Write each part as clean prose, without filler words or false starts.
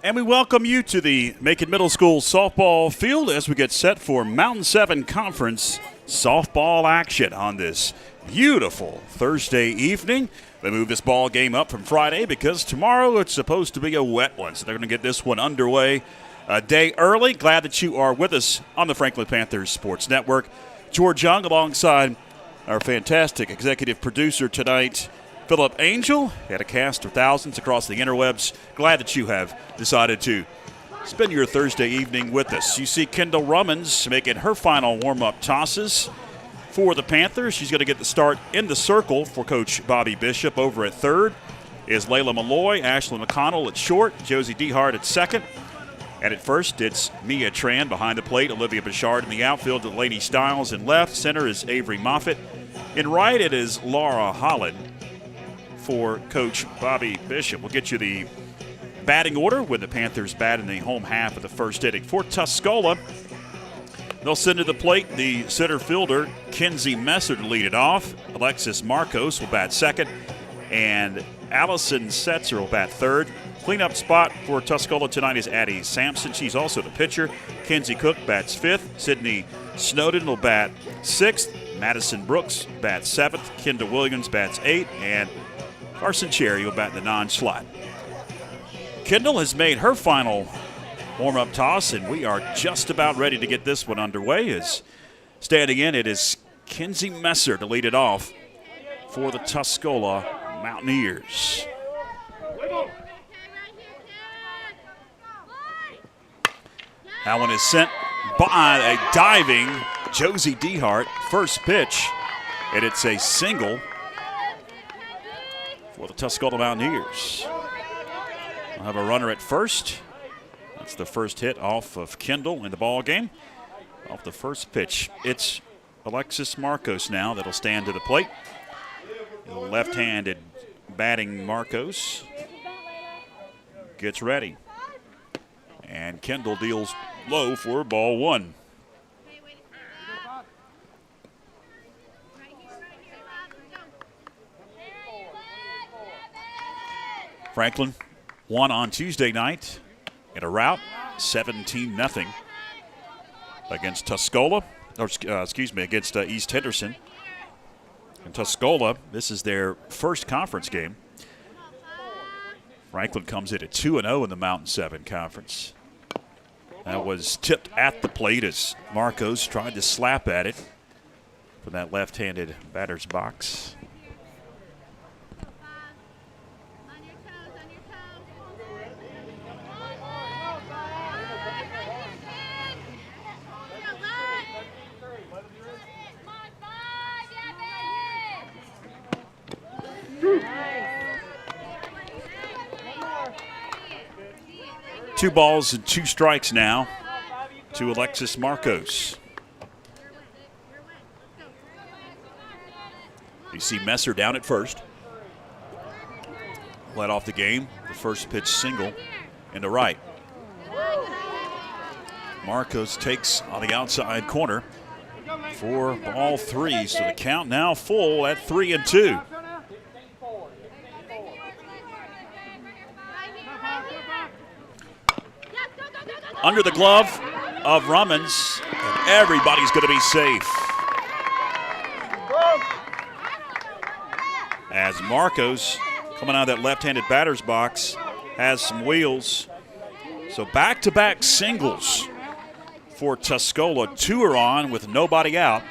And we welcome you to the Macon Middle School softball field as we get set for Mountain 7 Conference softball action on this beautiful Thursday evening. They moved this ball game up from Friday because tomorrow it's supposed to be a wet one, so they're going to get this one underway a day early. Glad that you are with us on the Franklin Panthers Sports Network. George Young alongside our fantastic executive producer tonight, Philip Angel. Had a cast of thousands across the interwebs. Glad that you have decided to spend your Thursday evening with us. You see Kendall Rummins making her final warm-up tosses for the Panthers. She's going to get the start in the circle for Coach Bobby Bishop. Over at third is Layla Malloy, Ashley McConnell at short, Josie Dehart at second. And at first, it's Mia Tran behind the plate, Olivia Bouchard in the outfield, Delaney Stiles in left. Center is Avery Moffitt. In right, it is Laura Holland for Coach Bobby Bishop. We'll get you the batting order with the Panthers bat in the home half of the first inning. For Tuscola, they'll send to the plate the center fielder, Kenzie Messer, to lead it off. Alexis Marcos will bat second, and Allison Setzer will bat third. Cleanup spot for Tuscola tonight is Addie Sampson. She's also the pitcher. Kenzie Cook bats fifth. Sydney Snowden will bat sixth. Madison Brooks bats seventh. Kendall Williams bats eighth. And Carson Cherry will bat in the non-slot. Kendall has made her final warm-up toss, and we are just about ready to get this one underway. As standing in, it is Kenzie Messer to lead it off for the Tuscola Mountaineers. That one is sent by a diving Josie Dehart. First pitch, and it's a single for the Tuscola Mountaineers. We'll have a runner at first. That's the first hit off of Kendall in the ball game. Off the first pitch, it's Alexis Marcos now that'll stand to the plate. The left-handed batting Marcos gets ready. And Kendall deals low for ball one. Franklin won on Tuesday night in a rout, 17-0 against Tuscola, against East Henderson. And Tuscola, this is their first conference game. Franklin comes in at 2-0 in the Mountain 7 Conference. That was tipped at the plate as Marcos tried to slap at it from that left-handed batter's box. Two balls and two strikes now to Alexis Marcos. You see Messer down at first. Led off the game. The first pitch single into right. Marcos takes on the outside corner for ball three. So the count now full at 3-2. Under the glove of Rummins, and everybody's going to be safe. As Marcos, coming out of that left-handed batter's box, has some wheels. So back-to-back singles for Tuscola. Two are on with nobody out.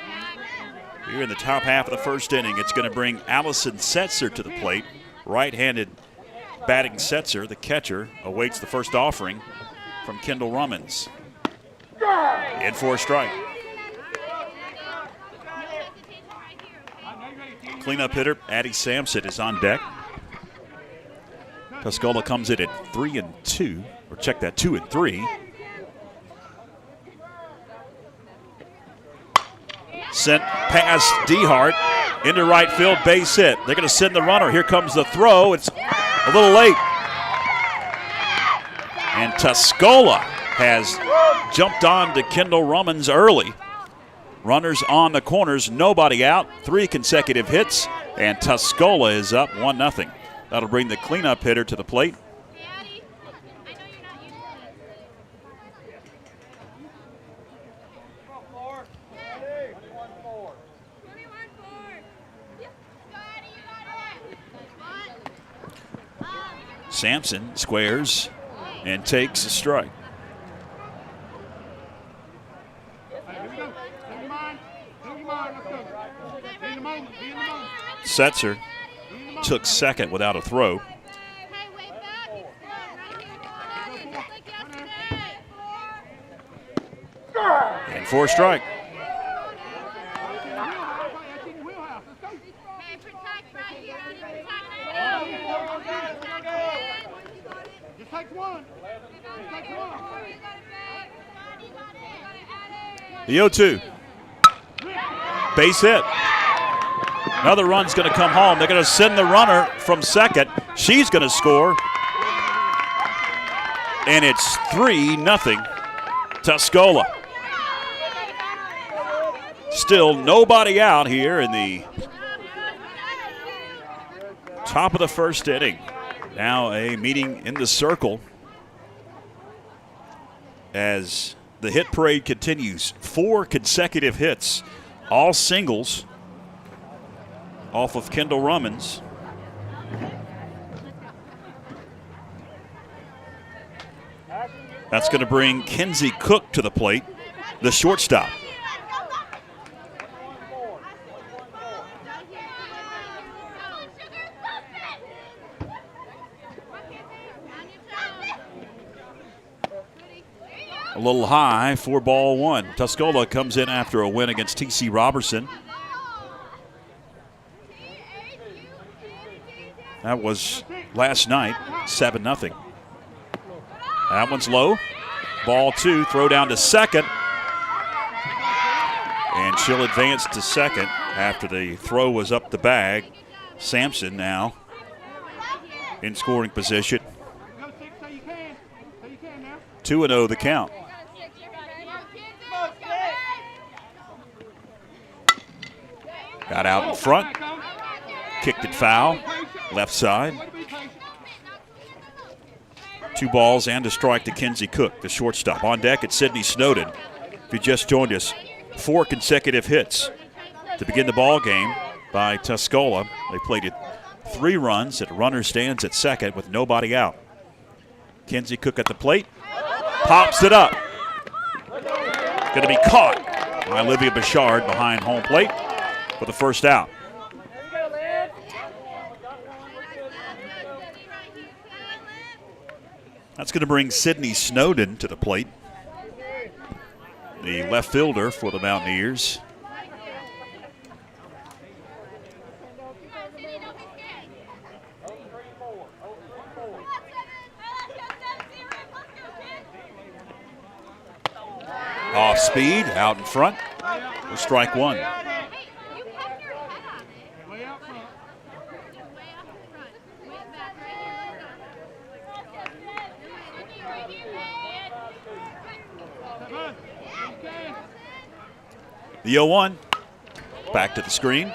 Here in the top half of the first inning, it's going to bring Allison Setzer to the plate. Right-handed batting Setzer, the catcher, awaits the first offering from Kendall Rummins. In for a strike. Cleanup hitter Addie Sampson is on deck. Tuscola comes in at 3-2, or check that, 2-3. Sent past Dehart into right field, base hit. They're going to send the runner. Here comes the throw. It's a little late. And Tuscola has jumped on to Kendall Rummins early. Runners on the corners, nobody out. 3 consecutive hits, and Tuscola is up 1-0. That'll bring the cleanup hitter to the plate. Sampson squares and takes a strike. Setzer took second without a throw. And 4 strike. The 0-2. Base hit. Another run's going to come home. They're going to send the runner from second. She's going to score. And it's 3-0 Tuscola. Still nobody out here in the top of the first inning. Now a meeting in the circle as the hit parade continues. 4 consecutive hits, all singles off of Kendall Rummins. That's going to bring Kenzie Cook to the plate, the shortstop. A little high for ball 1. Tuscola comes in after a win against T.C. Robertson. That was last night, 7-0. That one's low. Ball 2, throw down to second. And she'll advance to second after the throw was up the bag. Sampson now in scoring position. 2-0 the count. Got out in front, kicked it foul, left side. 2 balls and a strike to Kenzie Cook, the shortstop. On deck at Sydney Snowden. If you just joined us, 4 consecutive hits to begin the ball game by Tuscola. They played it 3 runs. A runner stands at second with nobody out. Kenzie Cook at the plate, pops it up. Going to be caught by Olivia Bouchard behind home plate for the first out. That's going to bring Sydney Snowden to the plate, the left fielder for the Mountaineers. Off speed, out in front, for strike 1. The 0-1, back to the screen.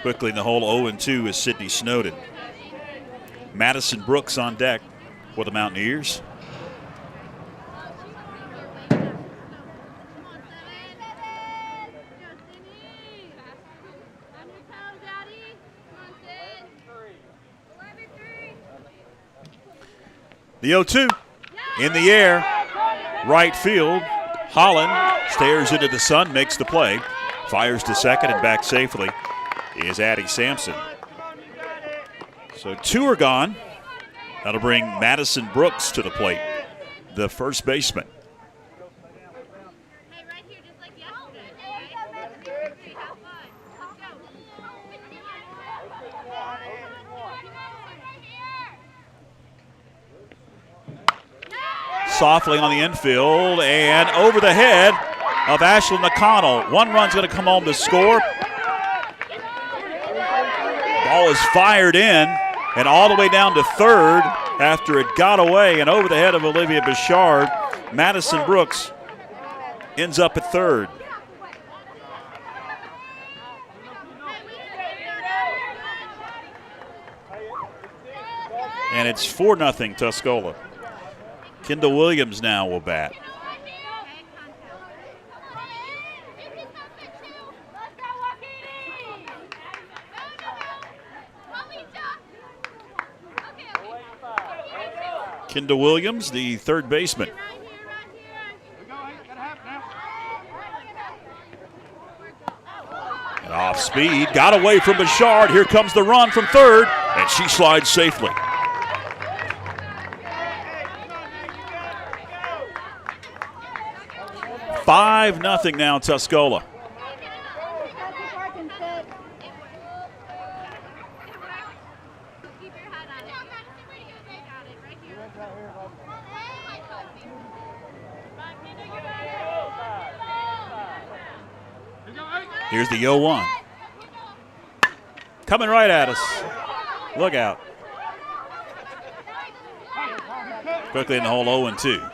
Quickly in the hole, 0-2 is Sydney Snowden. Madison Brooks on deck for the Mountaineers. The 0-2 in the air, right field. Holland stares into the sun, makes the play, fires to second, and back safely is Addie Sampson. So 2 are gone. That'll bring Madison Brooks to the plate, the first baseman. Softly on the infield and over the head of Ashlyn McConnell. 1 run's going to come home to score. Ball is fired in and all the way down to third after it got away and over the head of Olivia Bouchard. Madison Brooks ends up at third. And it's 4-0 Tuscola. Kendall Williams now will bat. Kendall Williams, the third baseman. And off speed, got away from Bouchard. Here comes the run from third, and she slides safely. Five nothing now, Tuscola. Here's the 0-1. Coming right at us. Look out. Quickly in the hole, 0-2.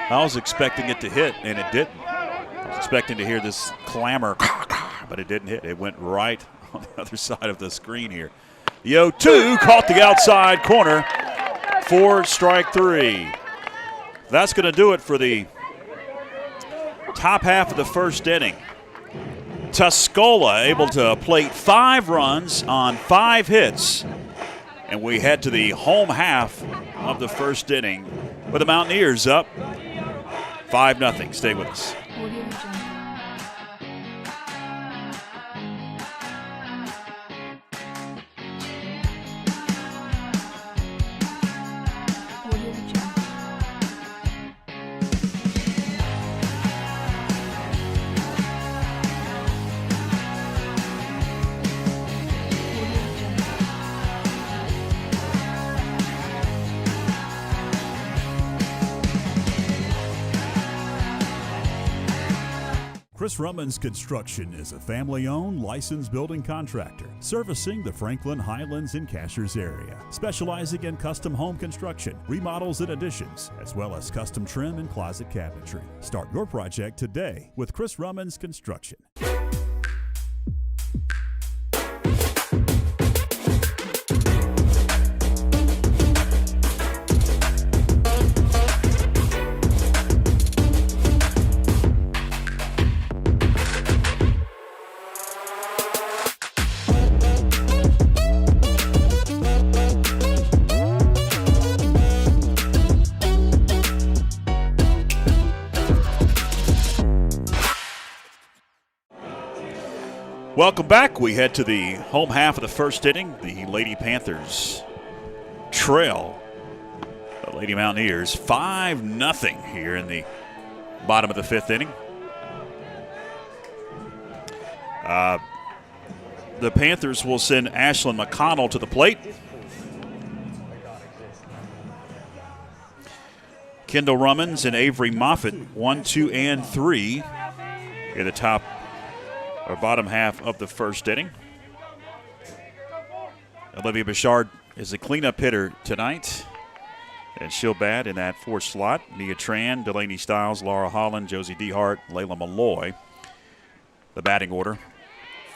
I was expecting it to hit, and it didn't. I was expecting to hear this clamor, but it didn't hit. It went right on the other side of the screen here. The 0-2 caught the outside corner for strike three. That's going to do it for the top half of the first inning. Tuscola able to plate 5 runs on 5 hits. And we head to the home half of the first inning with the Mountaineers up 5-0. Stay with us. Chris Rummins Construction is a family-owned, licensed building contractor servicing the Franklin, Highlands, and Cashers area, specializing in custom home construction, remodels and additions, as well as custom trim and closet cabinetry. Start your project today with Chris Rummins Construction. Welcome back. We head to the home half of the first inning. The Lady Panthers trail the Lady Mountaineers 5-0 here in the bottom of the 5th inning. The Panthers will send Ashlyn McConnell to the plate. Kendall Rummins and Avery Moffitt, 1, 2, and 3 in the top or bottom half of the first inning. Olivia Bouchard is the cleanup hitter tonight, and she'll bat in that 4th slot. Nia Tran, Delaney Stiles, Laura Holland, Josie DeHart, Layla Malloy. The batting order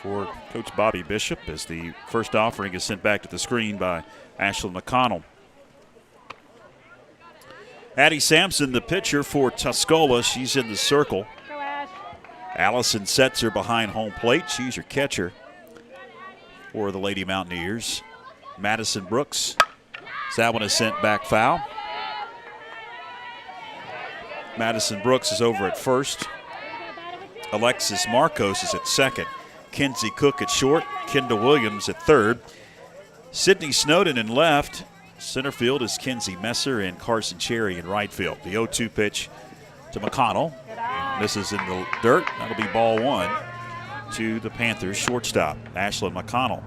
for Coach Bobby Bishop as the first offering is sent back to the screen by Ashlyn McConnell. Addie Sampson, the pitcher for Tuscola, she's in the circle. Allison sets her behind home plate. She's your catcher for the Lady Mountaineers. Madison Brooks. So that one is sent back foul. Madison Brooks is over at first. Alexis Marcos is at second. Kenzie Cook at short. Kendall Williams at third. Sydney Snowden in left. Center field is Kenzie Messer and Carson Cherry in right field. The 0-2 pitch to McConnell. This is in the dirt. That'll be ball 1 to the Panthers shortstop, Ashlyn McConnell.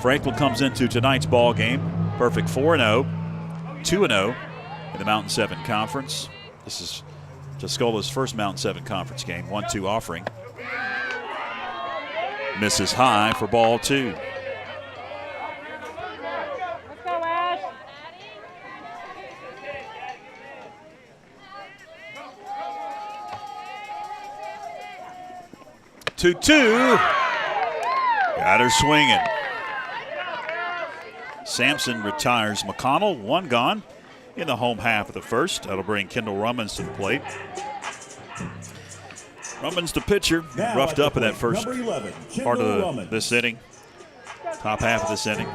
Franklin comes into tonight's ball game perfect 4-0, 2-0 in the Mountain 7 Conference. This is Tuscola's first Mountain 7 Conference game. 1-2 offering. Misses high for ball 2. 2-2. Got her swinging. Sampson retires McConnell. 1 gone in the home half of the first. That'll bring Kendall Rummins to the plate. Rummins, the pitcher, roughed up in that first 11, part of this inning. top half of this inning.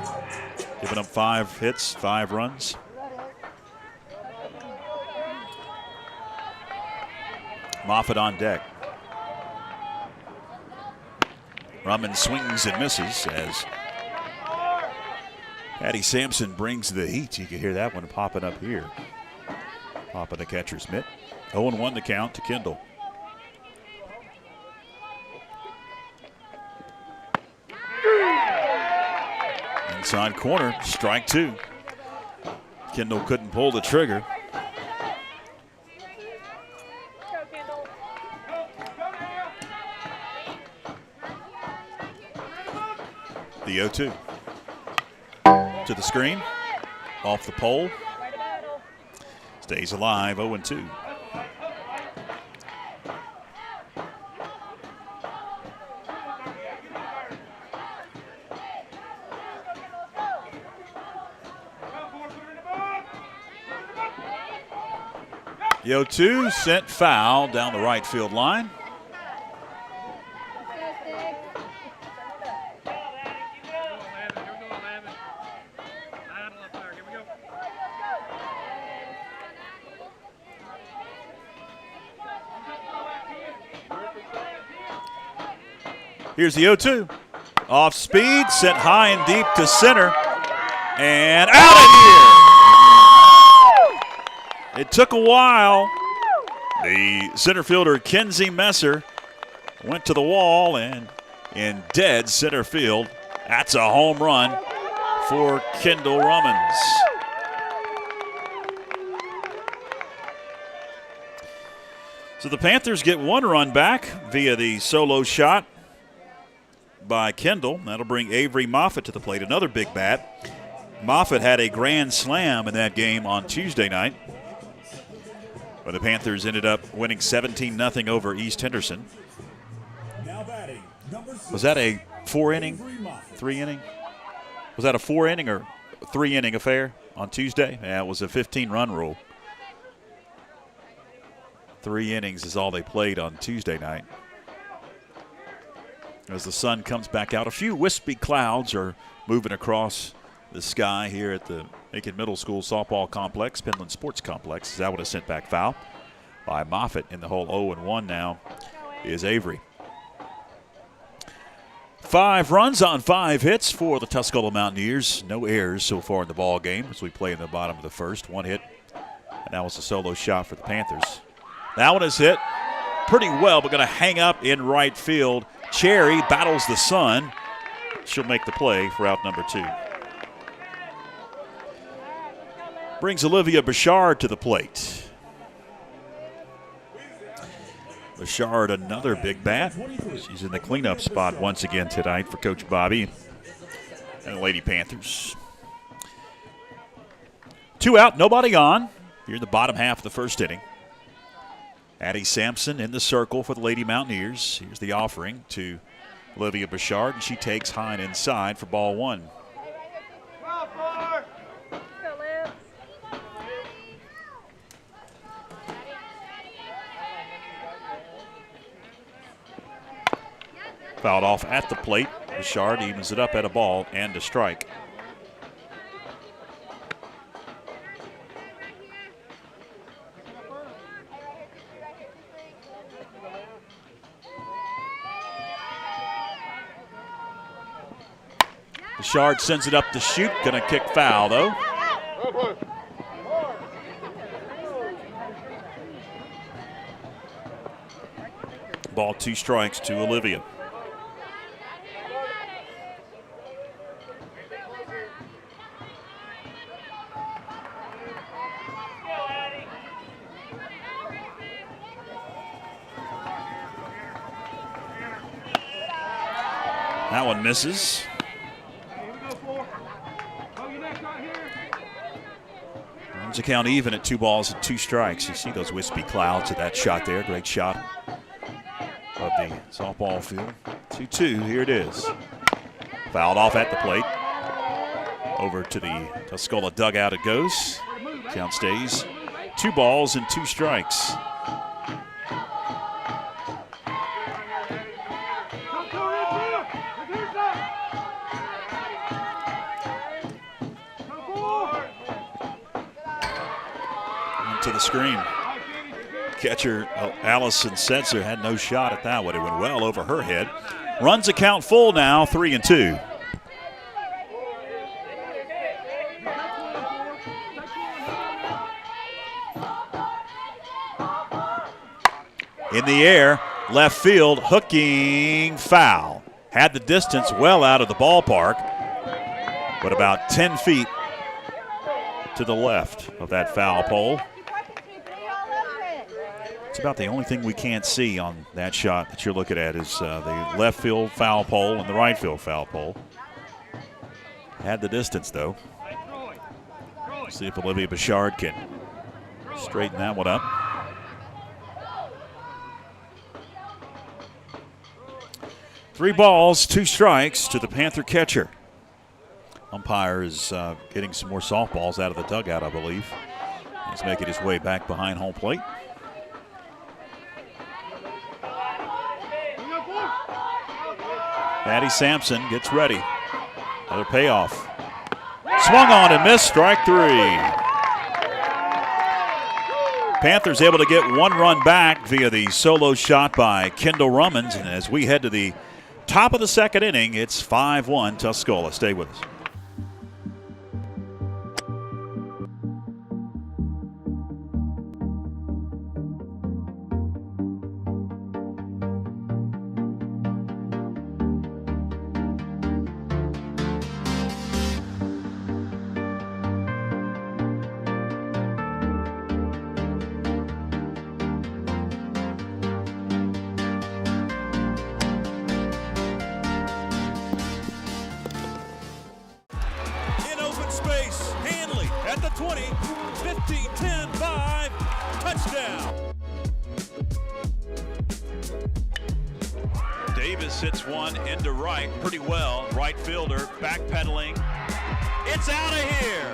Giving up 5 hits, 5 runs. Moffitt on deck. Rumman swings and misses as Patty Sampson brings the heat. You can hear that one popping up here. Popping the catcher's mitt. 0-1 to count to Kendall. Inside corner, strike 2. Kendall couldn't pull the trigger. The 0-2. To the screen. Off the pole. Stays alive, 0-2. The 0-2 sent foul down the right field line. Here's the 0-2. Off speed, sent high and deep to center, and out of here. It took a while. The center fielder, Kenzie Messer, went to the wall, and in dead center field, that's a home run for Kendall Rummans. So the Panthers get 1 run back via the solo shot by Kendall. That'll bring Avery Moffitt to the plate, another big bat. Moffitt had a grand slam in that game on Tuesday night, but the Panthers ended up winning 17-0 over East Henderson. Was that a 4-inning, 3-inning? Was that a 4-inning or 3-inning affair on Tuesday? Yeah, it was a 15-run rule. 3 innings is all they played on Tuesday night. As the sun comes back out, a few wispy clouds are moving across the sky here at the Macon Middle School softball complex, Penland Sports Complex. That would have sent back foul by Moffitt in the hole. 0-1 now is Avery. 5 runs on 5 hits for the Tuscola Mountaineers. No errors so far in the ball game as we play in the bottom of the first. 1 hit, and that was a solo shot for the Panthers. That one is hit pretty well, but going to hang up in right field. Cherry battles the sun. She'll make the play for out number 2. Brings Olivia Bouchard to the plate. Bouchard, another big bat. She's in the cleanup spot once again tonight for Coach Bobby and the Lady Panthers. 2 out, nobody on. Here in the bottom half of the first inning. Addie Sampson in the circle for the Lady Mountaineers. Here's the offering to Olivia Bouchard, and she takes high and inside for ball 1. Fouled off at the plate. Bouchard evens it up at a ball and a strike. Bouchard sends it up to shoot. Going to kick foul, though. Ball 2 strikes to Olivia. That one misses. Runs the count even at 2 balls and 2 strikes. You see those wispy clouds of that shot there. Great shot of the softball field. 2-2, here it is. Fouled off at the plate. Over to the Tuscola dugout it goes. Count stays 2 balls and 2 strikes. to the screen. Catcher Allison Setzer had no shot at that one. It went well over her head. Runs account full now, 3-2. In the air, left field, hooking foul. Had the distance well out of the ballpark, but about 10 feet to the left of that foul pole. It's about the only thing we can't see on that shot that you're looking at is the left field foul pole and the right field foul pole. Had the distance, though. See if Olivia Bouchard can straighten that one up. Three balls, two strikes to the Panther catcher. Umpire is getting some more softballs out of the dugout, I believe. He's making his way back behind home plate. Patty Sampson gets ready. Another payoff. Swung on and missed, strike three. Panthers able to get one run back via the solo shot by Kendall Rummins. And as we head to the top of the second inning, it's 5-1 Tuscola. Stay with us. At the 20, 15, 10, 5, touchdown. Davis hits one into right pretty well. Right fielder backpedaling. It's out of here.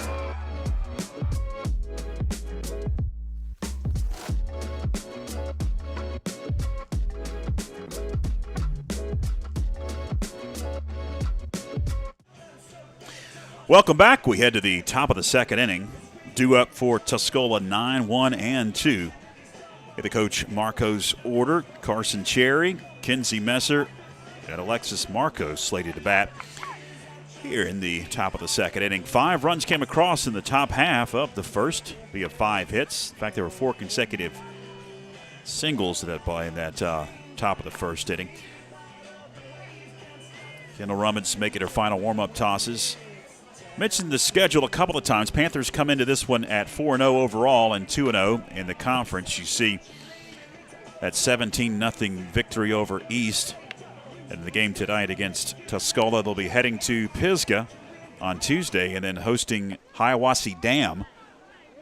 Welcome back. We head to the top of the second inning. Due up for Tuscola 9-1-2. Get the coach Marco's order. Carson Cherry, Kinsey Messer, and Alexis Marcos slated to bat here in the top of the second inning. 5 runs came across in the top half of the first via 5 hits. In fact, there were 4 consecutive singles to that play in that top of the first inning. Kendall Rummins making her final warm-up tosses. Mentioned the schedule a couple of times. Panthers come into this one at 4-0 overall and 2-0 in the conference. You see that 17-0 victory over East. And the game tonight against Tuscola, they'll be heading to Pisgah on Tuesday and then hosting Hiawassee Dam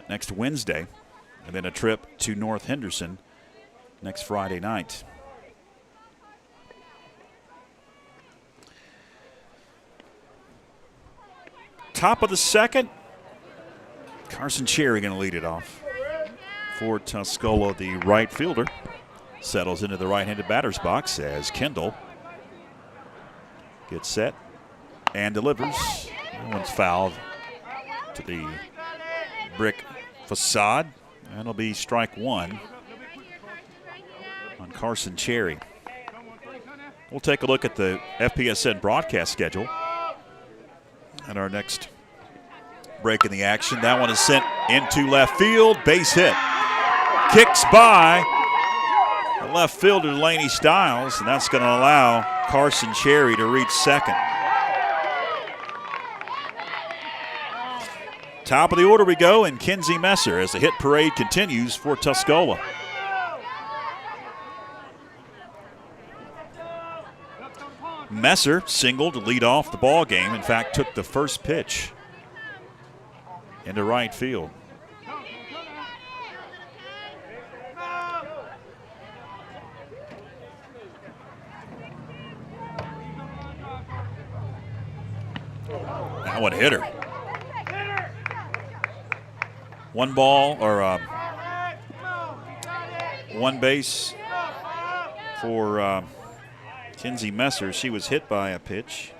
next Wednesday. And then a trip to North Henderson next Friday night. Top of the second, Carson Cherry going to lead it off for Tuscola. The right fielder settles into the right-handed batter's box as Kendall gets set and delivers. That one's fouled to the brick facade. And it'll be strike one on Carson Cherry. We'll take a look at the FPSN broadcast schedule. And our next break in the action. That one is sent into left field. Base hit. Kicks by the left fielder, Laney Stiles, and that's going to allow Carson Cherry to reach second. Top of the order we go, and Kinsey Messer as the hit parade continues for Tuscola. Messer singled to lead off the ball game. In fact, took the first pitch into right field. That one hit her. One ball or one base for Kinsey Messer. She was hit by a pitch.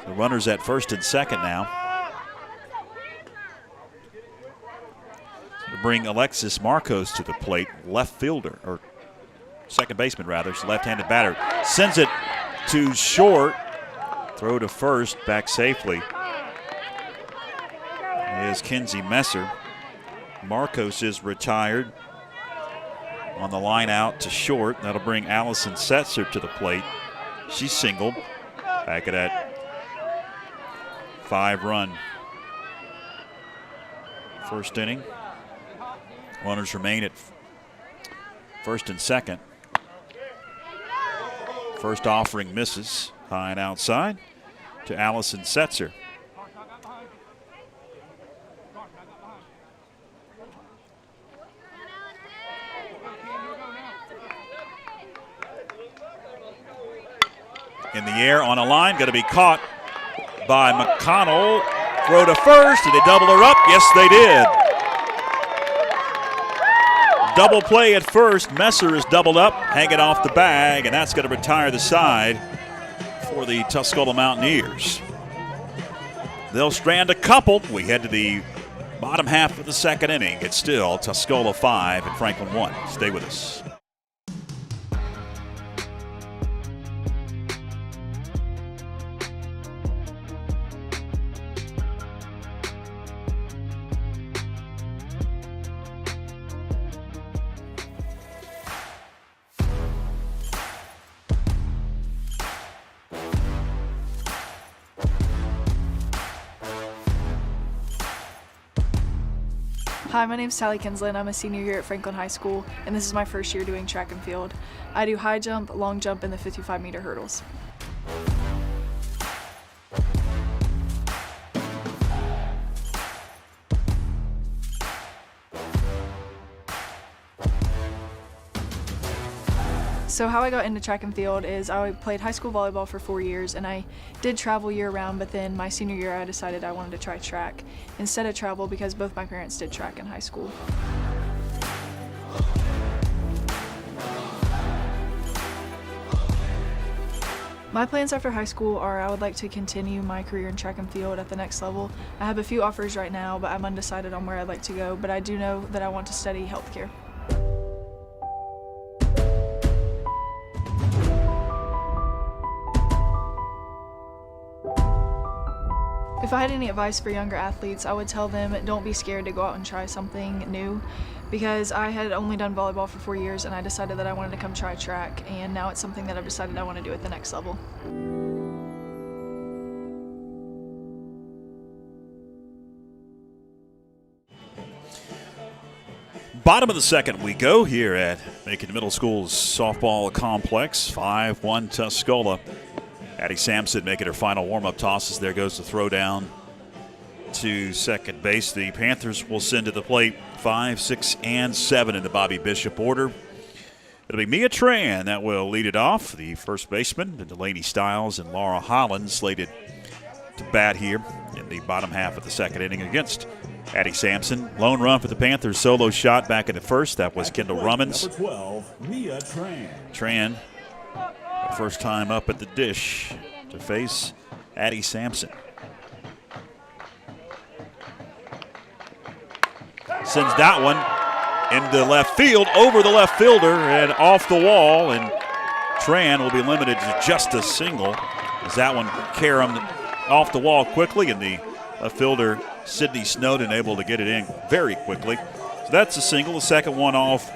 The runners at first and second now. bring Alexis Marcos to the plate, left fielder, or second baseman rather. She's a left-handed batter. Sends it to short. Throw to first, back safely. Is Kinsey Messer. Marcos is retired. On the line out to short. That'll bring Allison Setzer to the plate. She's singled. Back at that 5-run first inning. Runners remain at first and second. First offering misses. High and outside to Allison Setzer. In the air on a line, going to be caught by McConnell. Throw to first. Did they double her up? Yes, they did. Double play at first. Messer is doubled up, hang it off the bag, and that's going to retire the side for the Tuscola Mountaineers. They'll strand a couple. We head to the bottom half of the second inning. It's still Tuscola 5 and Franklin 1. Stay with us. Hi, my name is Sally Kinsland. I'm a senior here at Franklin High School, and this is my first year doing track and field. I do high jump, long jump, and the 55-meter hurdles. So how I got into track and field is I played high school volleyball for 4 years, and I did travel year-round, but then my senior year I decided I wanted to try track instead of travel because both my parents did track in high school. My plans after high school are I would like to continue my career in track and field at the next level. I have a few offers right now, but I'm undecided on where I'd like to go, but I do know that I want to study healthcare. If I had any advice for younger athletes, I would tell them don't be scared to go out and try something new, because I had only done volleyball for 4 years and I decided that I wanted to come try track, and now it's something that I've decided I want to do at the next level. Bottom of the second we go here at Macon Middle School's softball complex. 5-1 Tuscola. Addie Sampson making her final warm-up tosses. There goes the throw down to second base. The Panthers will send to the plate 5, 6, and 7 in the Bobby Bishop order. It'll be Mia Tran that will lead it off. The first baseman, Delaney Stiles and Laura Holland slated to bat here in the bottom half of the second inning against Addie Sampson. Lone run for the Panthers. Solo shot back in the first. That was Kendall Rummins. Number 12, Mia Tran. Tran, first time up at the dish to face Addie Sampson. Sends that one into left field, over the left fielder and off the wall, and Tran will be limited to just a single as that one caromed off the wall quickly, and the left fielder Sydney Snowden able to get it in very quickly. So that's a single, the second one off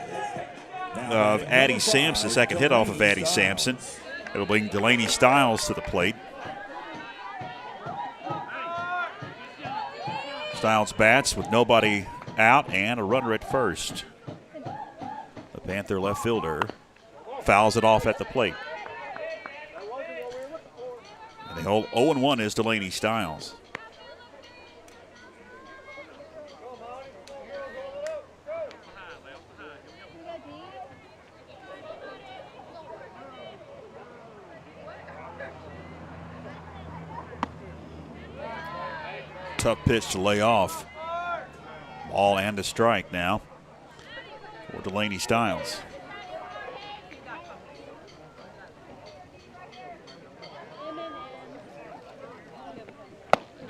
of Addie Sampson, second hit off of Addie Sampson. It'll bring Delaney Stiles to the plate. Stiles bats with nobody out and a runner at first. The Panther left fielder fouls it off at the plate. And the whole 0-1 is Delaney Stiles. Tough pitch to lay off. Ball and a strike now for Delaney Stiles.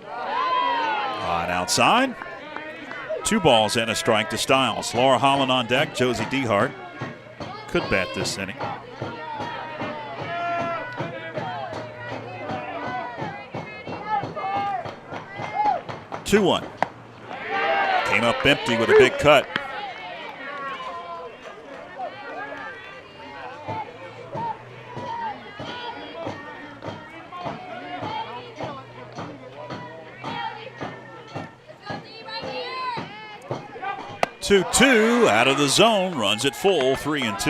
On outside. 2 balls and a strike to Stiles. Laura Holland on deck. Josie Dehart could bat this inning. Two one. Came up empty with a big cut. Two out of the zone, runs it full, 3-2.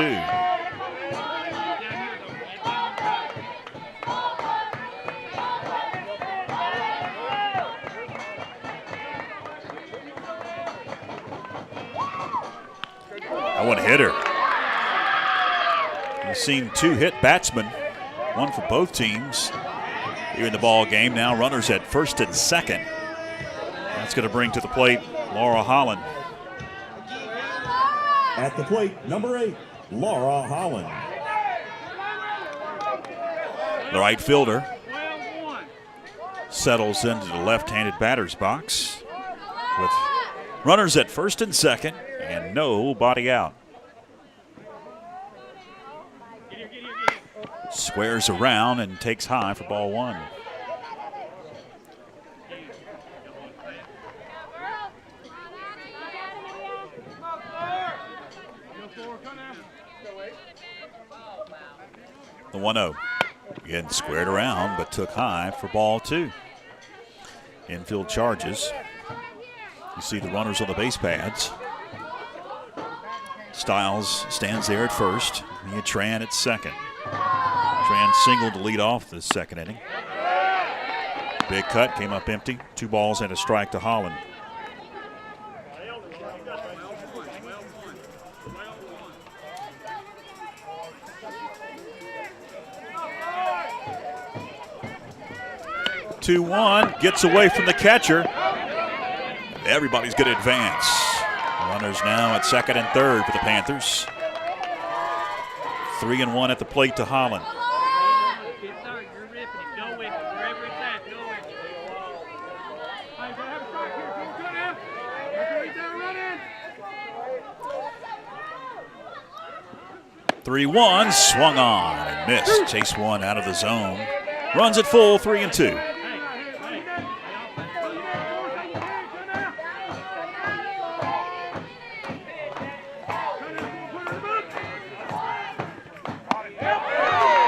That one hit her. We've seen 2 hit batsmen, one for both teams here in the ball game. Now runners at first and second. That's going to bring to the plate Laura Holland. At the plate, number 8, Laura Holland. The right fielder settles into the left-handed batter's box with runners at first and second and nobody out. Squares around and takes high for ball 1. The 1-0. Again, squared around, but took high for ball 2. Infield charges. You see the runners on the base pads. Stiles stands there at first. Mia Tran at second. Tran singled to lead off the second inning. Big cut, came up empty. 2 balls and a strike to Holland. Two one, gets away from the catcher. Everybody's going to advance. Runners now at second and third for the Panthers. 3-1 at the plate to Holland. Three one, swung on and missed. Chase one out of the zone. Runs it full, 3-2.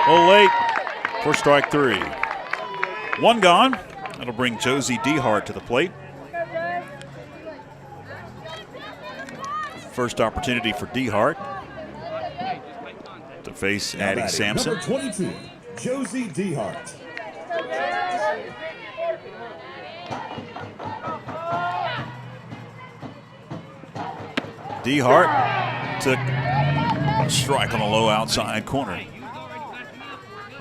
Oh, late for strike 3. 1 gone. That'll bring Josie Dehart to the plate. First opportunity for Dehart to face Addie Sampson. Number 22, Josie Dehart. Dehart took a strike on the low outside corner.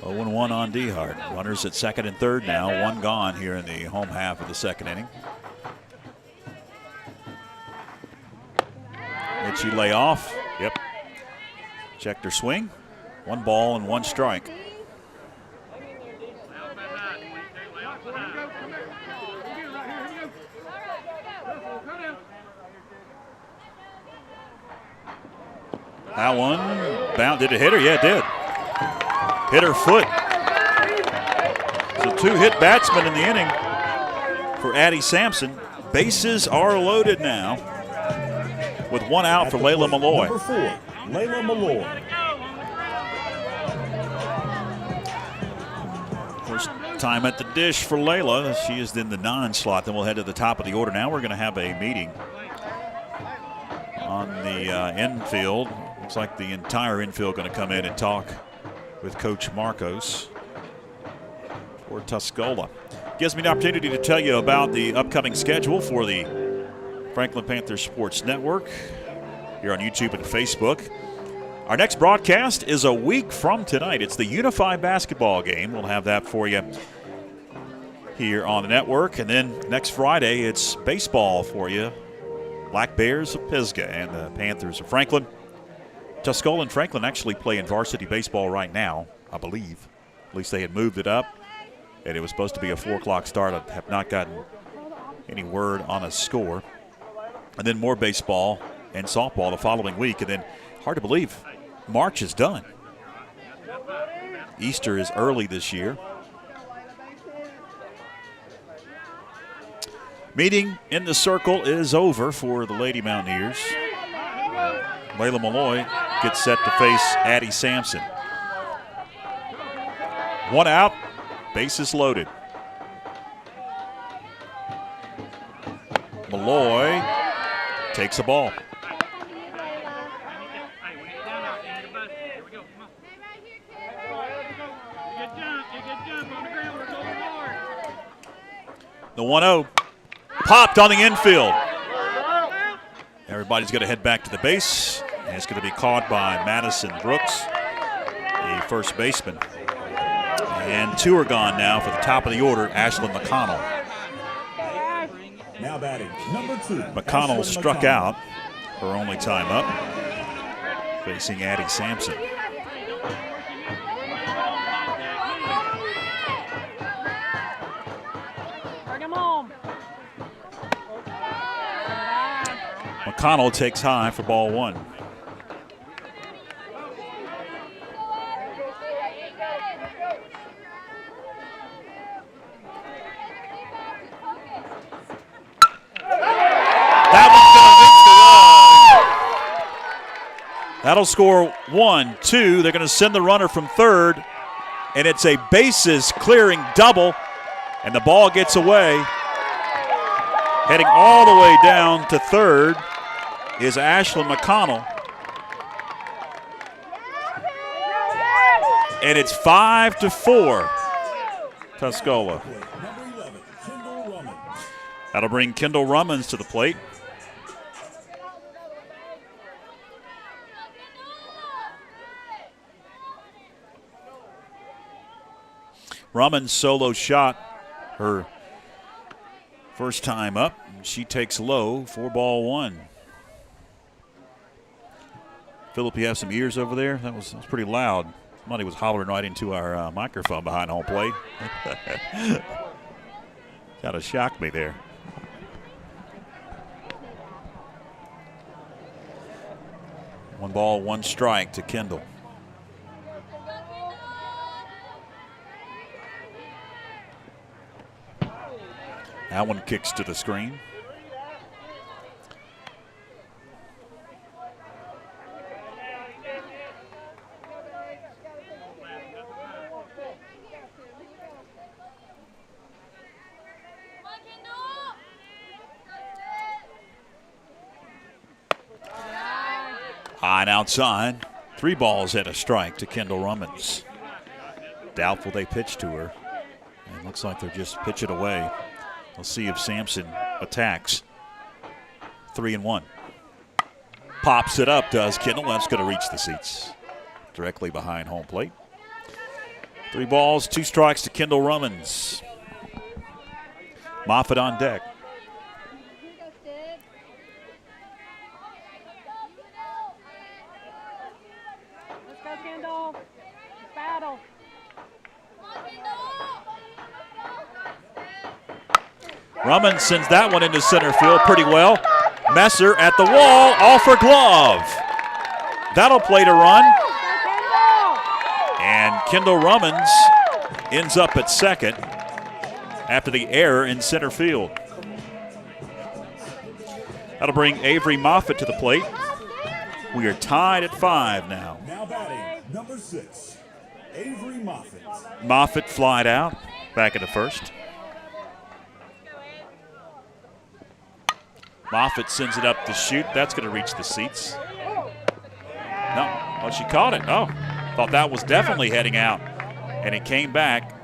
0-1 on Dehart. Runners at second and third now. 1 gone here in the home half of the second inning. Did she lay off? Yep. Checked her swing. 1 ball and 1 strike. That one bound. Did it hit her? Yeah, it did. Hit her foot. So 2 hit batsmen in the inning for Addie Sampson. Bases are loaded now with 1 out for Layla Malloy. Number 4, Layla Malloy. First time at the dish for Layla. She is in the 9 slot. Then we'll head to the top of the order. Now we're going to have a meeting on the infield. Looks like the entire infield going to come in and talk with Coach Marcos for Tuscola. Gives me an opportunity to tell you about the upcoming schedule for the Franklin Panthers Sports Network here on YouTube and Facebook. Our next broadcast is a week from tonight. It's the Unified basketball game. We'll have that for you here on the network. And then next Friday, it's baseball for you. Black Bears of Pisgah and the Panthers of Franklin. Tuscola and Franklin actually play in varsity baseball right now, I believe. At least they had moved it up, and it was supposed to be a 4 o'clock start. I have not gotten any word on a score. and then more baseball and softball the following week. And then, hard to believe, March is done. Easter is early this year. Meeting in the circle is over for the Lady Mountaineers. Layla Malloy gets set to face Addie Sampson. One out, bases loaded. Malloy takes a ball. The 1-0 popped on the infield. Everybody's going to head back to the base, and it's going to be caught by Madison Brooks, the first baseman. And two are gone now for the top of the order, Ashlyn McConnell. Now batting, number 2. McConnell struck out, her only time up, facing Addie Sampson. McConnell takes high for ball 1. That one's going to reach the wall. That'll score 1, 2. They're going to send the runner from third, and it's a bases clearing double, and the ball gets away. Heading all the way down to third is Ashlyn McConnell. And it's 5-4, Tuscola. That'll bring Kendall Rummins to the plate. Rummins solo shot, her first time up. She takes low for ball 1. Phillip, you have some ears over there? That was pretty loud. Somebody was hollering right into our microphone behind home plate. Kind of shocked me there. One ball, one strike to Kendall. That one kicks to the screen. High and outside. 3 balls and a strike to Kendall Rummins. Doubtful they pitch to her. And looks like they're just pitch it away. We'll see if Sampson attacks. 3-1. Pops it up, does Kendall. That's going to reach the seats. Directly behind home plate. 3 balls, 2 strikes to Kendall Rummins. Moffitt on deck. Let's go, Kendall. Battle. Rummins sends that one into center field pretty well. Messer at the wall, off her glove. That'll play to run. And Kendall Rummins ends up at second after the error in center field. That'll bring Avery Moffitt to the plate. We are tied at 5 now. Now batting, number 6, Avery Moffitt. Moffitt flied out, back into first. Moffitt sends it up to shoot. That's going to reach the seats. No, oh, she caught it. Oh, thought that was definitely heading out. And it came back,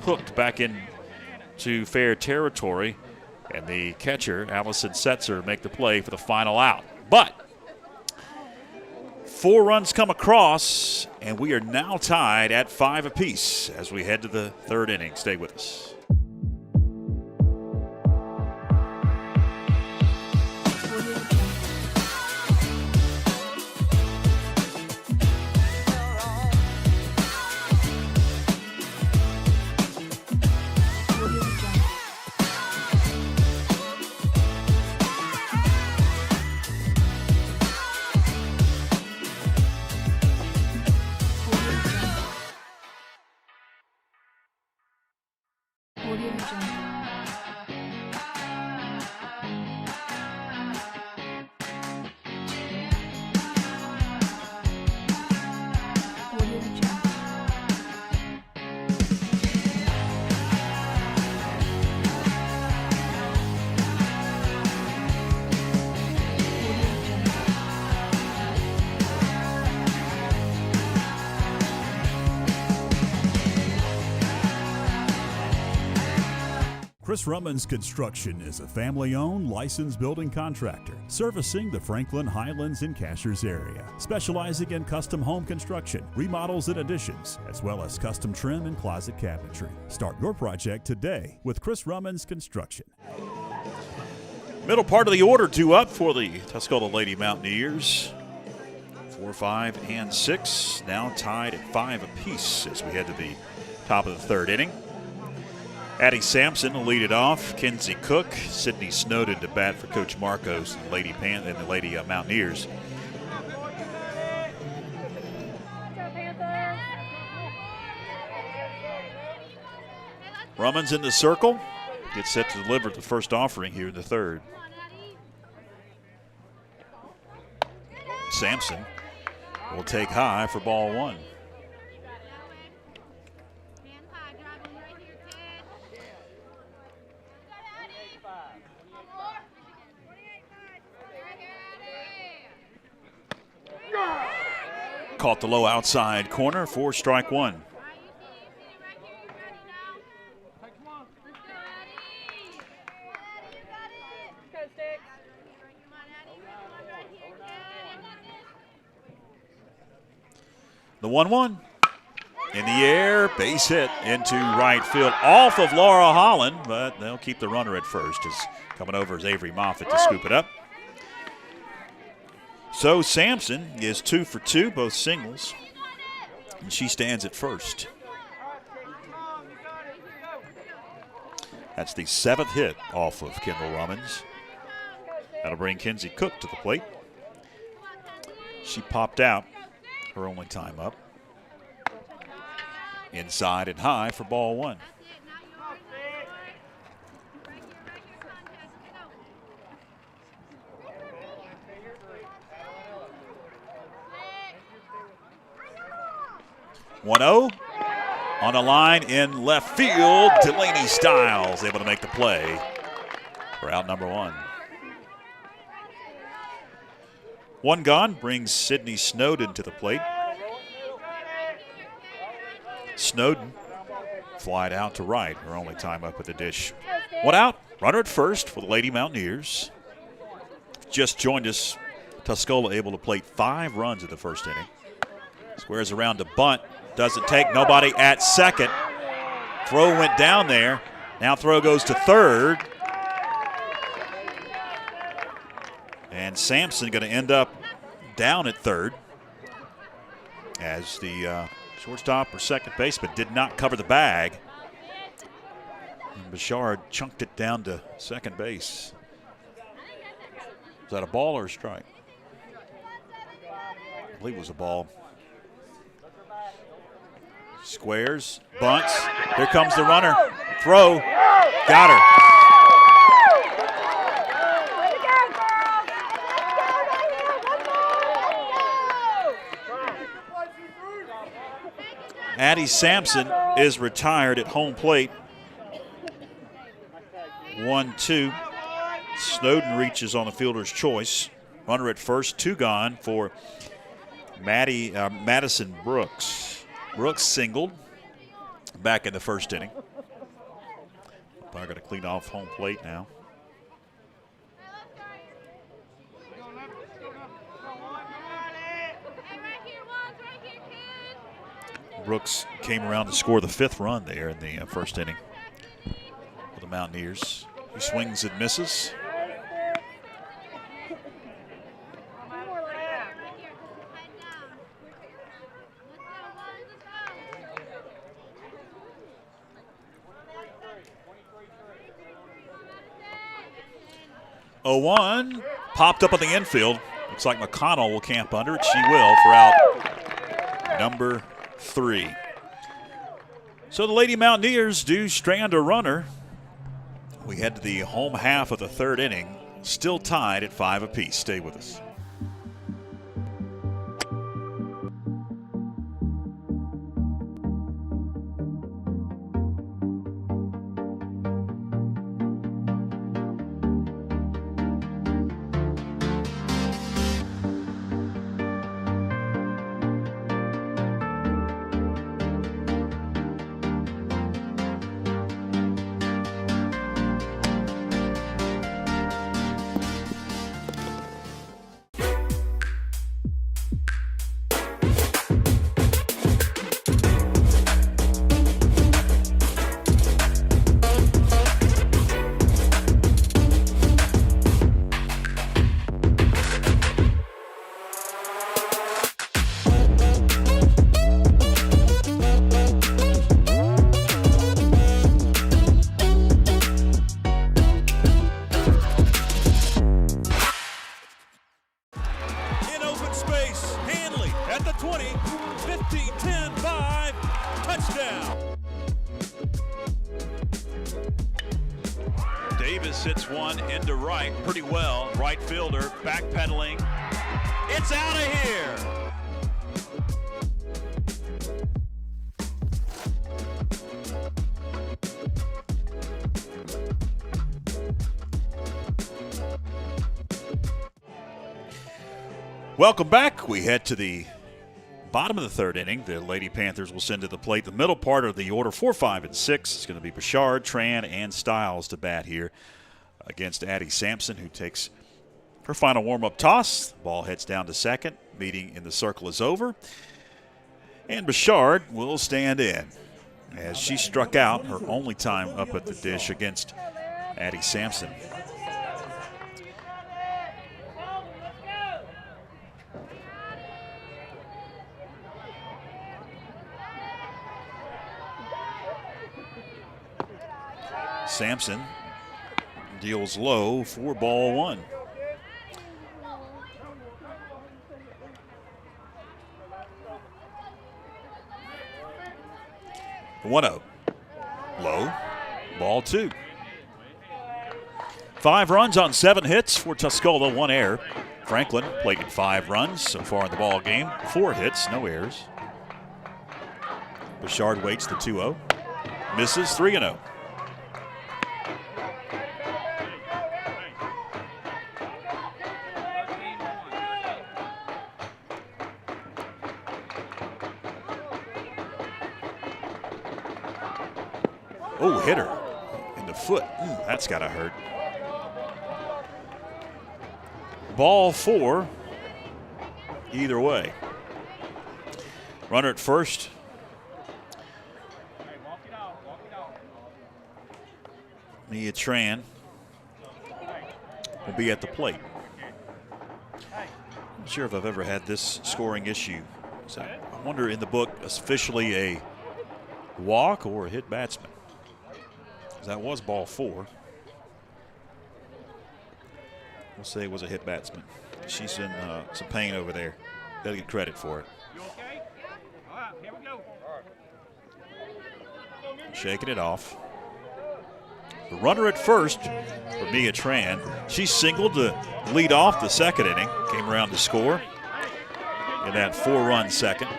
hooked back into fair territory. And the catcher, Allison Setzer, make the play for the final out. But 4 runs come across, and we are now tied at 5 apiece as we head to the 3rd inning. Stay with us. Chris Rummans Construction is a family-owned, licensed building contractor servicing the Franklin, Highlands, and Cashers area, specializing in custom home construction, remodels, and additions, as well as custom trim and closet cabinetry. Start your project today with Chris Rummans Construction. Middle part of the order, 2 up for the Tuscola Lady Mountaineers. 4, 5, and 6, now tied at 5 apiece as we head to the top of the 3rd inning. Addie Sampson will lead it off. Kenzie Cook, Sydney Snowden to bat for Coach Marcos and the Lady Mountaineers. Rummans in the circle. Gets set to deliver the first offering here in the 3rd. Sampson will take high for ball 1. Caught the low outside corner for strike 1. The 1-1 in the air, base hit into right field off of Laura Holland, but they'll keep the runner at first. As coming over is Avery Moffitt to scoop it up. So Sampson is 2 for 2, both singles, and she stands at first. That's the 7th hit off of Kendall Rummans. That'll bring Kenzie Cook to the plate. She popped out, her only time up. Inside and high for ball 1. (1-0) on a line in left field. Delaney Stiles able to make the play for out number 1. 1 gone brings Sydney Snowden to the plate. Snowden flied out to right, her only time up at the dish. 1 out, runner at first for the Lady Mountaineers. Just joined us, Tuscola able to plate 5 runs in the 1st inning. Squares around to bunt. Doesn't take, nobody at second. Throw went down there. Now throw goes to 3rd. And Sampson going to end up down at 3rd as the shortstop or second baseman did not cover the bag. And Bouchard chunked it down to second base. Is that a ball or a strike? I believe it was a ball. Squares, bunts. Here comes the runner. Throw. Got her. Addie Sampson is retired at home plate. 1-2. Snowden reaches on the fielder's choice. Runner at first, 2 gone for Madison Brooks. Brooks singled back in the 1st inning. I'm going to clean off home plate now. Brooks came around to score the 5th run there in the 1st inning for the Mountaineers. He swings and misses. (0-1) popped up on the infield. Looks like McConnell will camp under it. She will for out number 3. So the Lady Mountaineers do strand a runner We head to the home half of the third inning, still tied at 5 apiece. Stay with us. Davis hits one into right pretty well. Right fielder backpedaling. It's out of here. Welcome back. We head to the bottom of the third inning. The Lady Panthers will send to the plate the middle part of the order, 4, 5, and 6. It's going to be Bouchard, Tran, and Stiles to bat here against Addie Sampson, who takes her final warm-up toss. Ball heads down to second. Meeting in the circle is over. And Bouchard will stand in as she struck out her only time up at the dish against Addie Sampson. Sampson deals low for ball one. The 1-0. Low. Ball two. 5 runs on 7 hits for Tuscola, 1 error. Franklin plated 5 runs so far in the ball game. 4 hits, no errors. Bouchard waits the 2-0. Misses 3-0. Oh, hit her in the foot. That's got to hurt. Ball 4, either way. Runner at first. Mia Tran will be at the plate. I'm not sure if I've ever had this scoring issue. So I wonder in the book, officially a walk or a hit batsman. That was ball 4. We'll say it was a hit batsman. She's in some pain over there. Got to get credit for it. You okay? All right, here we go. Shaking it off. The runner at first for Mia Tran. She singled to lead off the second inning. Came around to score in that 4-run second.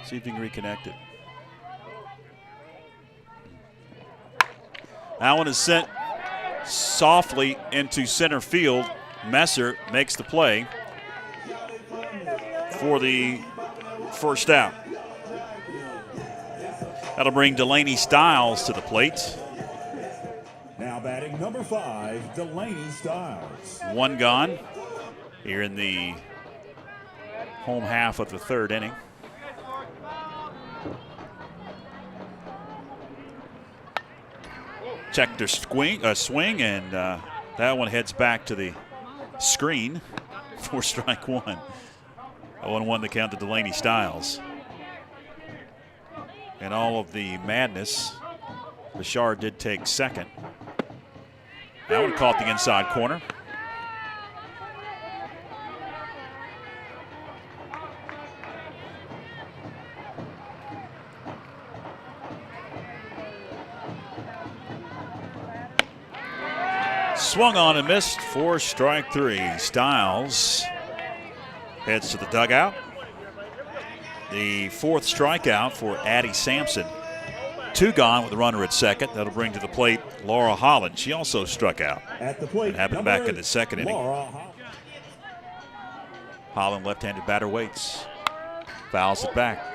See if you can reconnect it. That one is sent softly into center field. Messer makes the play for the first out. That'll bring Delaney Stiles to the plate. Now batting number 5, Delaney Stiles. 1 gone here in the home half of the third inning. Checked their swing, and that one heads back to the screen for strike 1. 0-1 the count to Delaney Stiles. in all of the madness, Bashar did take second. That one caught the inside corner. Swung on and missed for strike three. Styles heads to the dugout. The fourth strikeout for Addie Sampson. 2 gone with the runner at second. That'll bring to the plate Laura Holland. She also struck out. At the plate, it happened back in the second inning. Holland, left-handed batter, waits. Fouls it back.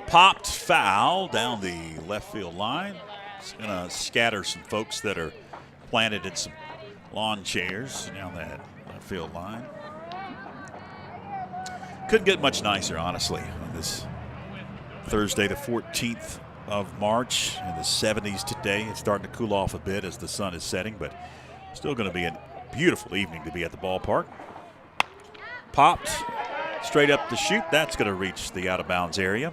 Popped foul down the left field line. It's going to scatter some folks that are planted in some lawn chairs down that left field line. Couldn't get much nicer, honestly, on this Thursday, the 14th of March. In the 70s today. It's starting to cool off a bit as the sun is setting, but still going to be a beautiful evening to be at the ballpark. Popped straight up the chute. That's going to reach the out-of-bounds area.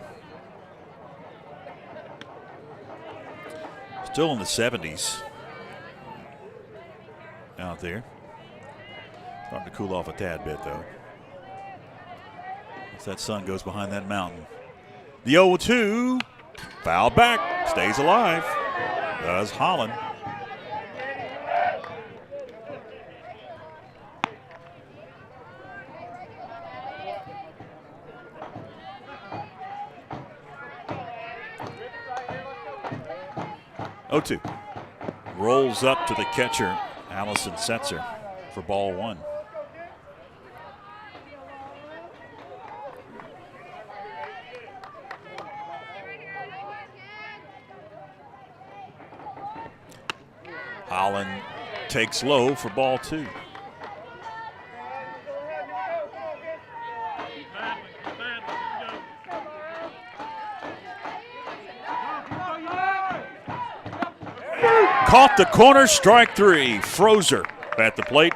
Still in the 70s out there. Starting to cool off a tad bit, though. As that sun goes behind that mountain. The 0-2. Foul back. Stays alive. Does Holland. O2 rolls up to the catcher, Allison Setzer, for ball one. Holland takes low for ball two. Caught the corner, strike three. Frozer at the plate.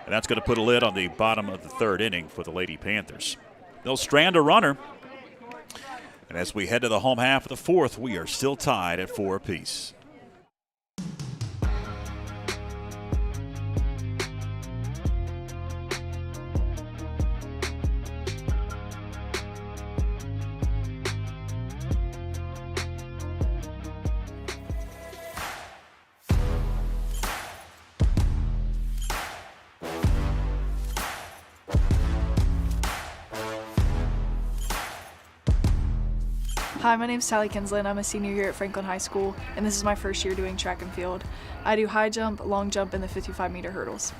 And that's going to put a lid on the bottom of the third inning for the Lady Panthers. They'll strand a runner. And as we head to the home half of the fourth, we are still tied at 4 apiece. Hi, my name's Sally Kinsland. I'm a senior here at Franklin High School, and this is my first year doing track and field. I do high jump, long jump, and the 55-meter hurdles.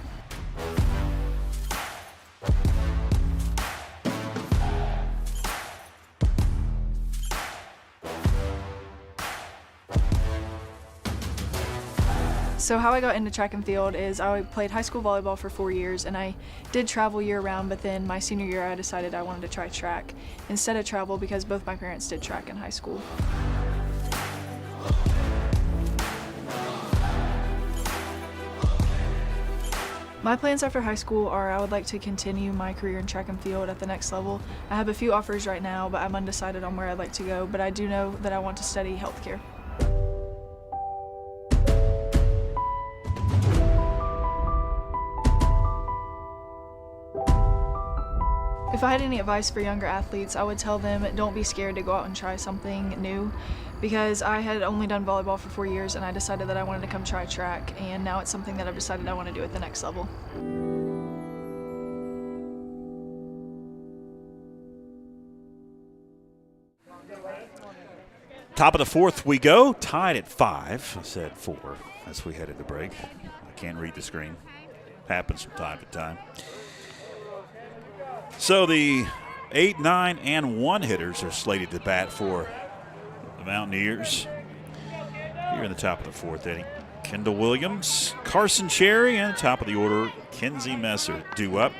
So how I got into track and field is I played high school volleyball for 4 years, and I did travel year-round, but then my senior year I decided I wanted to try track instead of travel because both my parents did track in high school. My plans after high school are I would like to continue my career in track and field at the next level. I have a few offers right now, but I'm undecided on where I'd like to go, but I do know that I want to study healthcare. If I had any advice for younger athletes, I would tell them don't be scared to go out and try something new, because I had only done volleyball for 4 years and I decided that I wanted to come try track, and now it's something that I've decided I want to do at the next level. Top of the fourth we go, tied at 5. I said 4 as we headed to break. I can't read the screen. Happens from time to time. So the 8, 9, and 1 hitters are slated to bat for the Mountaineers here in the top of the fourth inning. Kendall Williams, Carson Cherry, and top of the order, Kenzie Messer due up.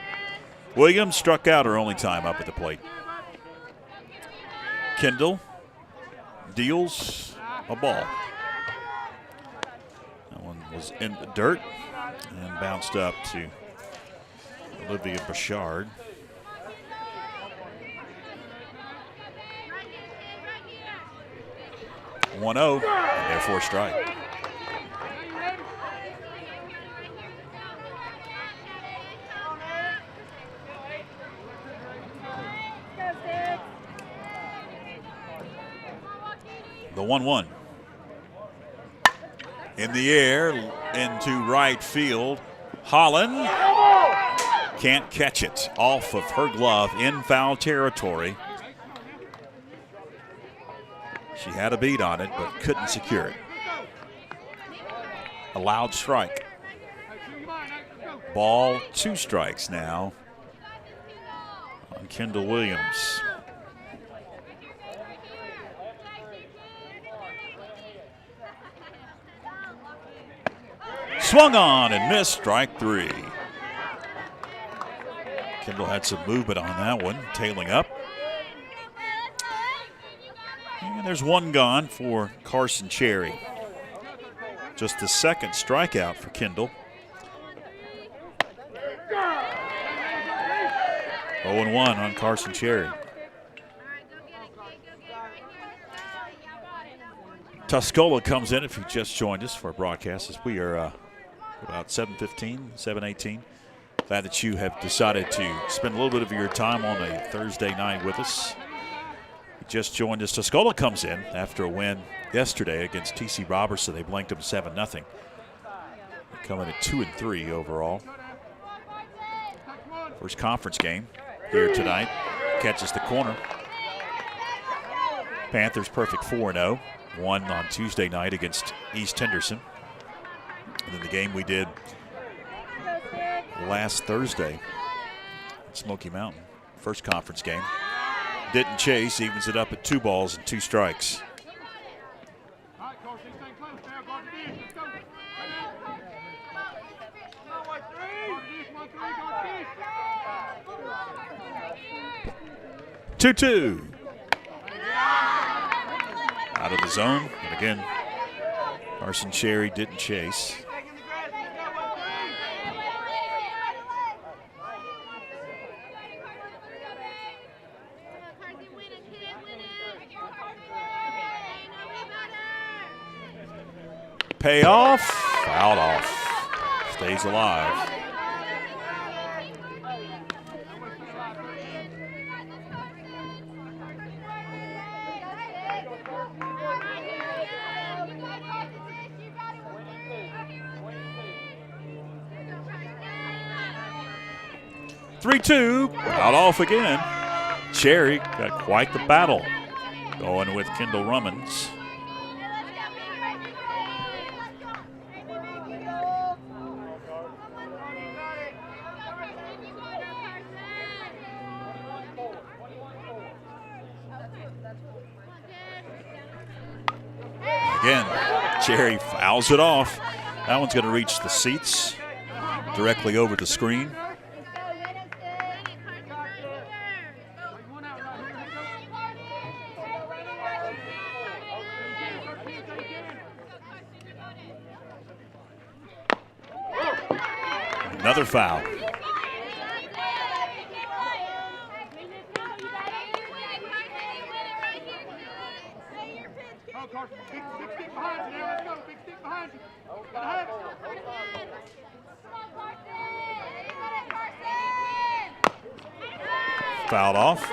Williams struck out her only time up at the plate. Kendall deals a ball. That one was in the dirt and bounced up to Olivia Bouchard. (1-0) and therefore strike. The 1-1. In the air, into right field. Holland can't catch it. Off of her glove in foul territory. She had a beat on it, but couldn't secure it. A loud strike. Ball, 2 strikes now on Kendall Williams. Swung on and missed, strike 3. Kendall had some movement on that one, tailing up. And there's 1 gone for Carson Cherry. Just the 2nd strikeout for Kendall. 0-1 on Carson Cherry. Tuscola comes in if you just joined us for our broadcast as we are about 7:15, 7:18. Glad that you have decided to spend a little bit of your time on a Thursday night with us. You just joined us. Tuscola comes in after a win yesterday against TC Robertson. They blanked them 7-0. Coming at 2-3 overall. First conference game here tonight. Catches the corner. Panthers perfect 4-0. Won on Tuesday night against East Henderson. And then the game we did last Thursday at Smoky Mountain. First conference game. Didn't chase, evens it up at 2 balls and 2 strikes. Two. Out of the zone, and again, Carson Cherry didn't chase. Payoff, fouled off, stays alive. (3-2) out off again. Cherry got quite the battle going with Kendall Rummins. Again, Cherry fouls it off. That one's going to reach the seats directly over the screen. Another foul. Fouled off.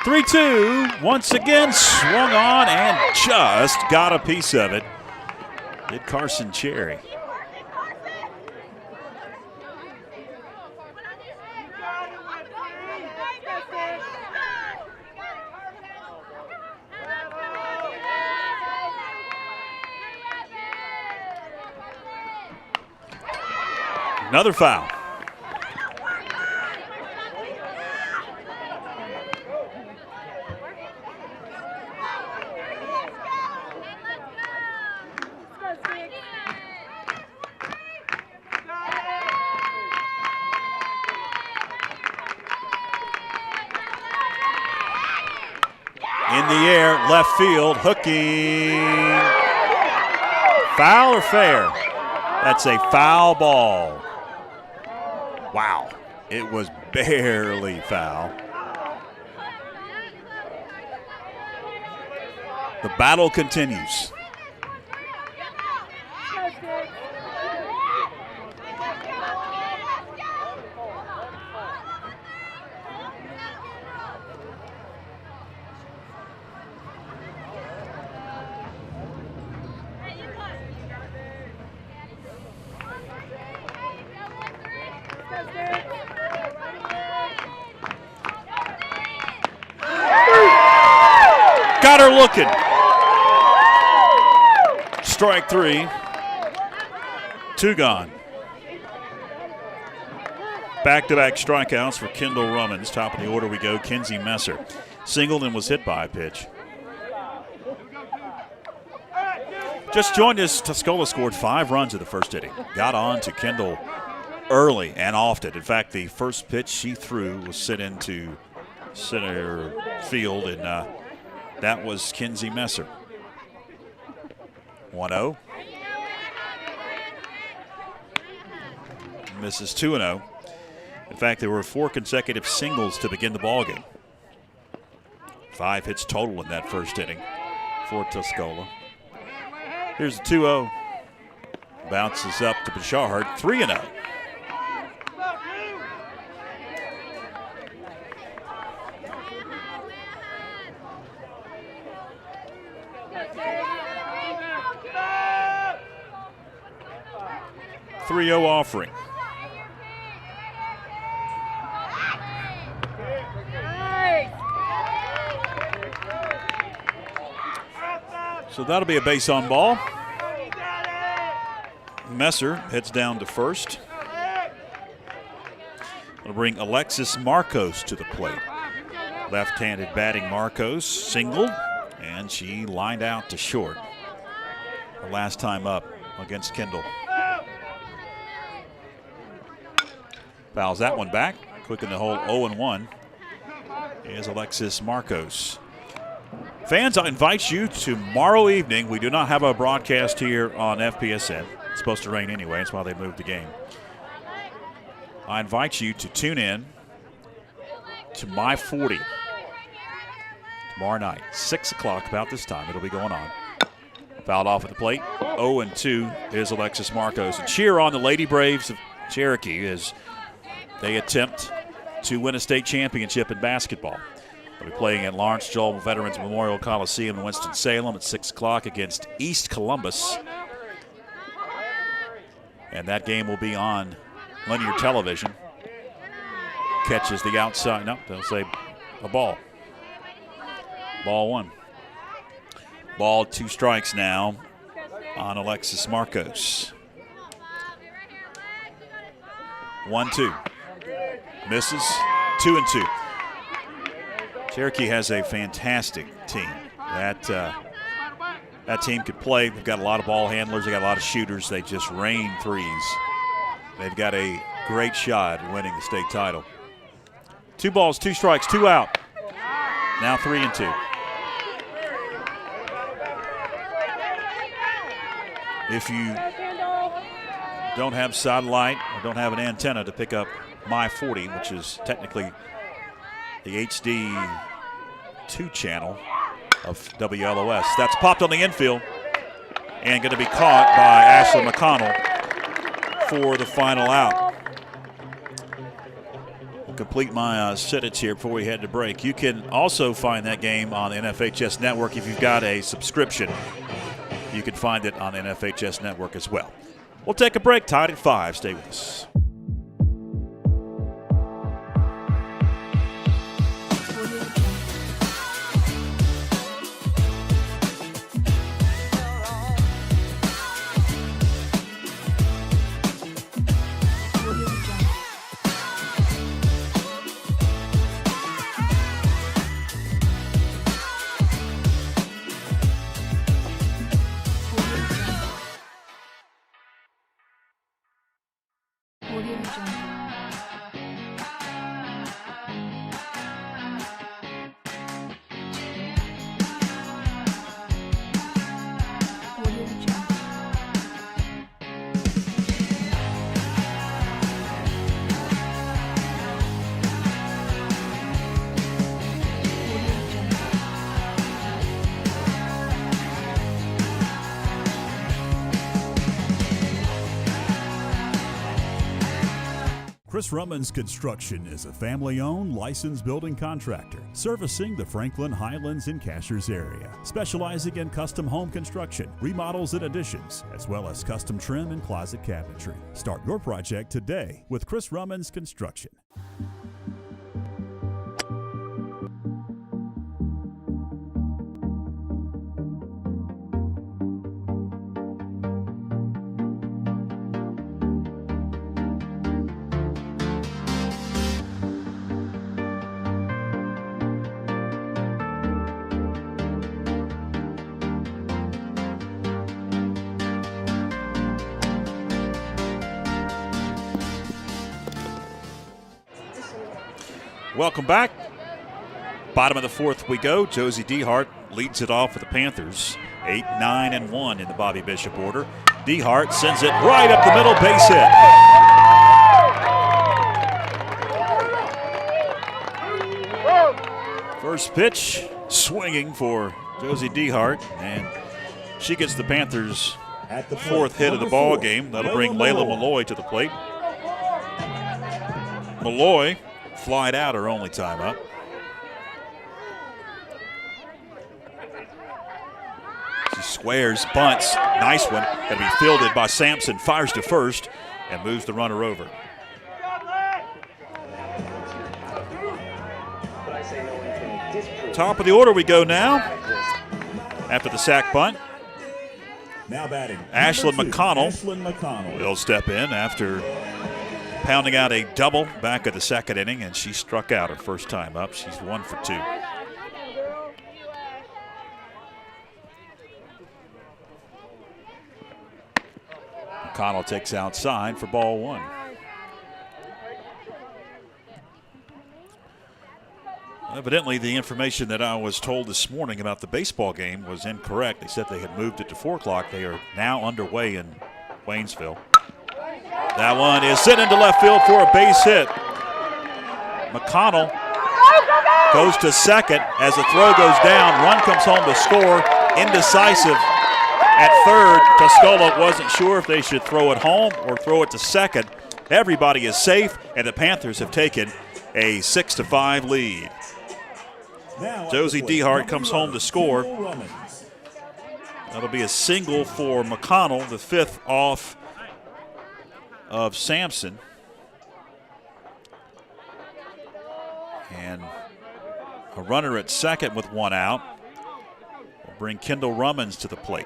(3-2) once again swung on and just got a piece of it. Did Carson Cherry. Another foul. the air, left field, hooking. Foul or fair? That's a foul ball. Wow, it was barely foul. The battle continues. Got her looking. Strike 3. 2 gone. Back-to-back strikeouts for Kendall Rummins. Top of the order we go, Kenzie Messer. Singled and was hit by a pitch. Just joined us, Tuscola scored 5 runs in the first inning. Got on to Kendall early and often. In fact, the first pitch she threw was sent into center field, and that was Kenzie Messer. 1-0. Misses 2-0. In fact, there were 4 consecutive singles to begin the ballgame. 5 hits total in that first inning for Tuscola. Here's the 2-0. Bounces up to Bouchard, 3-0. Offering. So that'll be a base on ball. Messer heads down to first. It'll bring Alexis Marcos to the plate. Left-handed batting Marcos singled, and she lined out to short. Her last time up against Kendall. Fouls that one back. Quick in the hole, 0-1 is Alexis Marcos. Fans, I invite you tomorrow evening. We do not have a broadcast here on FPSN. It's supposed to rain anyway. That's why they moved the game. I invite you to tune in to My 40 tomorrow night, 6 o'clock, about this time. It'll be going on. Fouled off at the plate. 0-2 is Alexis Marcos. And cheer on the Lady Braves of Cherokee as they attempt to win a state championship in basketball. They'll be playing at Lawrence Joel Veterans Memorial Coliseum in Winston-Salem at 6 o'clock against East Columbus. And that game will be on linear television. Catches the outside. No, they'll say a ball. Ball 1. Ball 2 strikes now on Alexis Marcos. 1-2. Misses. 2-2. Cherokee has a fantastic team. That team could play. They've got a lot of ball handlers. They got a lot of shooters. They just rain threes. They've got a great shot at winning the state title. 2 balls, 2 strikes, 2 out. Now 3-2. If you don't have satellite or don't have an antenna to pick up My 40, which is technically the HD 2 channel of WLOS. That's popped on the infield and going to be caught by Ashley McConnell for the final out. We'll complete my sentence here before we head to break. You can also find that game on the NFHS Network if you've got a subscription. You can find it on the NFHS Network as well. We'll take a break. Tied at 5. Stay with us. Chris Rummins Construction is a family-owned, licensed building contractor servicing the Franklin, Highlands, and Cashers area, specializing in custom home construction, remodels and additions, as well as custom trim and closet cabinetry. Start your project today with Chris Rummins Construction. Welcome back. Bottom of the fourth we go. Josie Dehart leads it off for the Panthers. 8-9-1 in the Bobby Bishop order. Dehart sends it right up the middle, base hit. First pitch, swinging for Josie Dehart, and she gets the Panthers' fourth hit of the ball game. That'll bring Layla Malloy to the plate. Malloy flied out her only time up. She squares, bunts, nice one. Got to be fielded by Sampson, fires to first, and moves the runner over. Top of the order we go now. After the sack bunt. Now batting, Ashlyn McConnell McConnell will step in after pounding out a double back of the second inning, and she struck out her first time up. She's 1 for 2. McConnell takes outside for ball 1. Evidently, the information that I was told this morning about the baseball game was incorrect. They said they had moved it to 4 o'clock. They are now underway in Waynesville. That one is sent into left field for a base hit. McConnell goes to second as the throw goes down. Run comes home to score. Indecisive at third. Tuscola wasn't sure if they should throw it home or throw it to second. Everybody is safe, and the Panthers have taken a 6-5 lead. Josie Dehart comes home to score. That'll be a single for McConnell, the 5th off of Sampson. And a runner at second with 1 out will bring Kendall Rummins to the plate.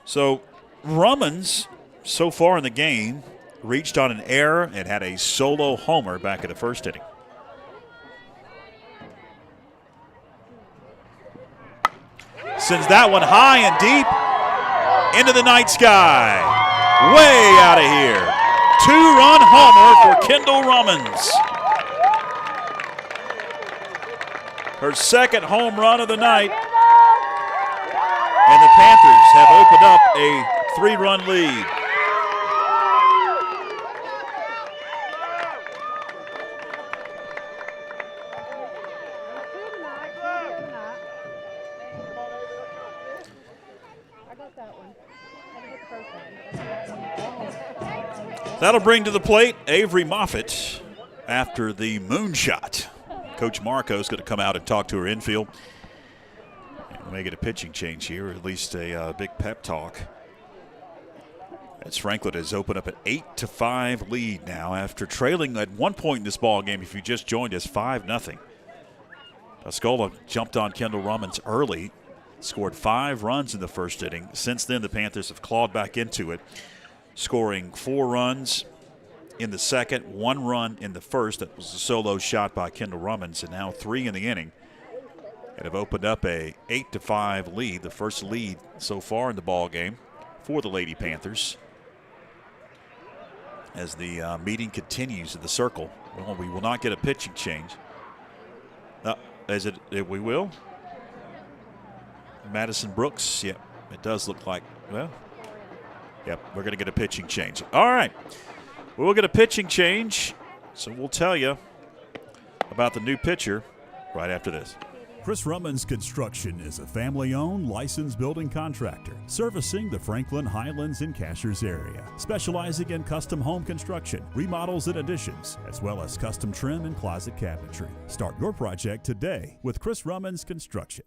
So Rummins, so far in the game, reached on an error and had a solo homer back in the first inning. Sends that one high and deep into the night sky. Way out of here. 2-run homer for Kendall Rummins. Her second home run of the night. And the Panthers have opened up a 3-run lead. That'll bring to the plate Avery Moffitt after the moonshot. Coach Marco's going to come out and talk to her infield. And we'll make it a pitching change here, or at least a big pep talk. As Franklin has opened up an 8-5 lead now after trailing at one point in this ball game, if you just joined us, 5-0. Tuscola jumped on Kendall Rummins early, scored 5 runs in the first inning. Since then, the Panthers have clawed back into it, scoring 4 runs in the second, 1 run in the first. That was a solo shot by Kendall Rummins, and now 3 in the inning. And have opened up a 8-5 lead, the first lead so far in the ball game for the Lady Panthers. As the meeting continues in the circle, well, we will not get a pitching change. We will. Madison Brooks, yep, it does look like, well, yep, we're going to get a pitching change. All right, we'll get a pitching change, so we'll tell you about the new pitcher right after this. Chris Rummins Construction is a family-owned, licensed building contractor servicing the Franklin, Highlands, and Cashers area, specializing in custom home construction, remodels and additions, as well as custom trim and closet cabinetry. Start your project today with Chris Rummins Construction.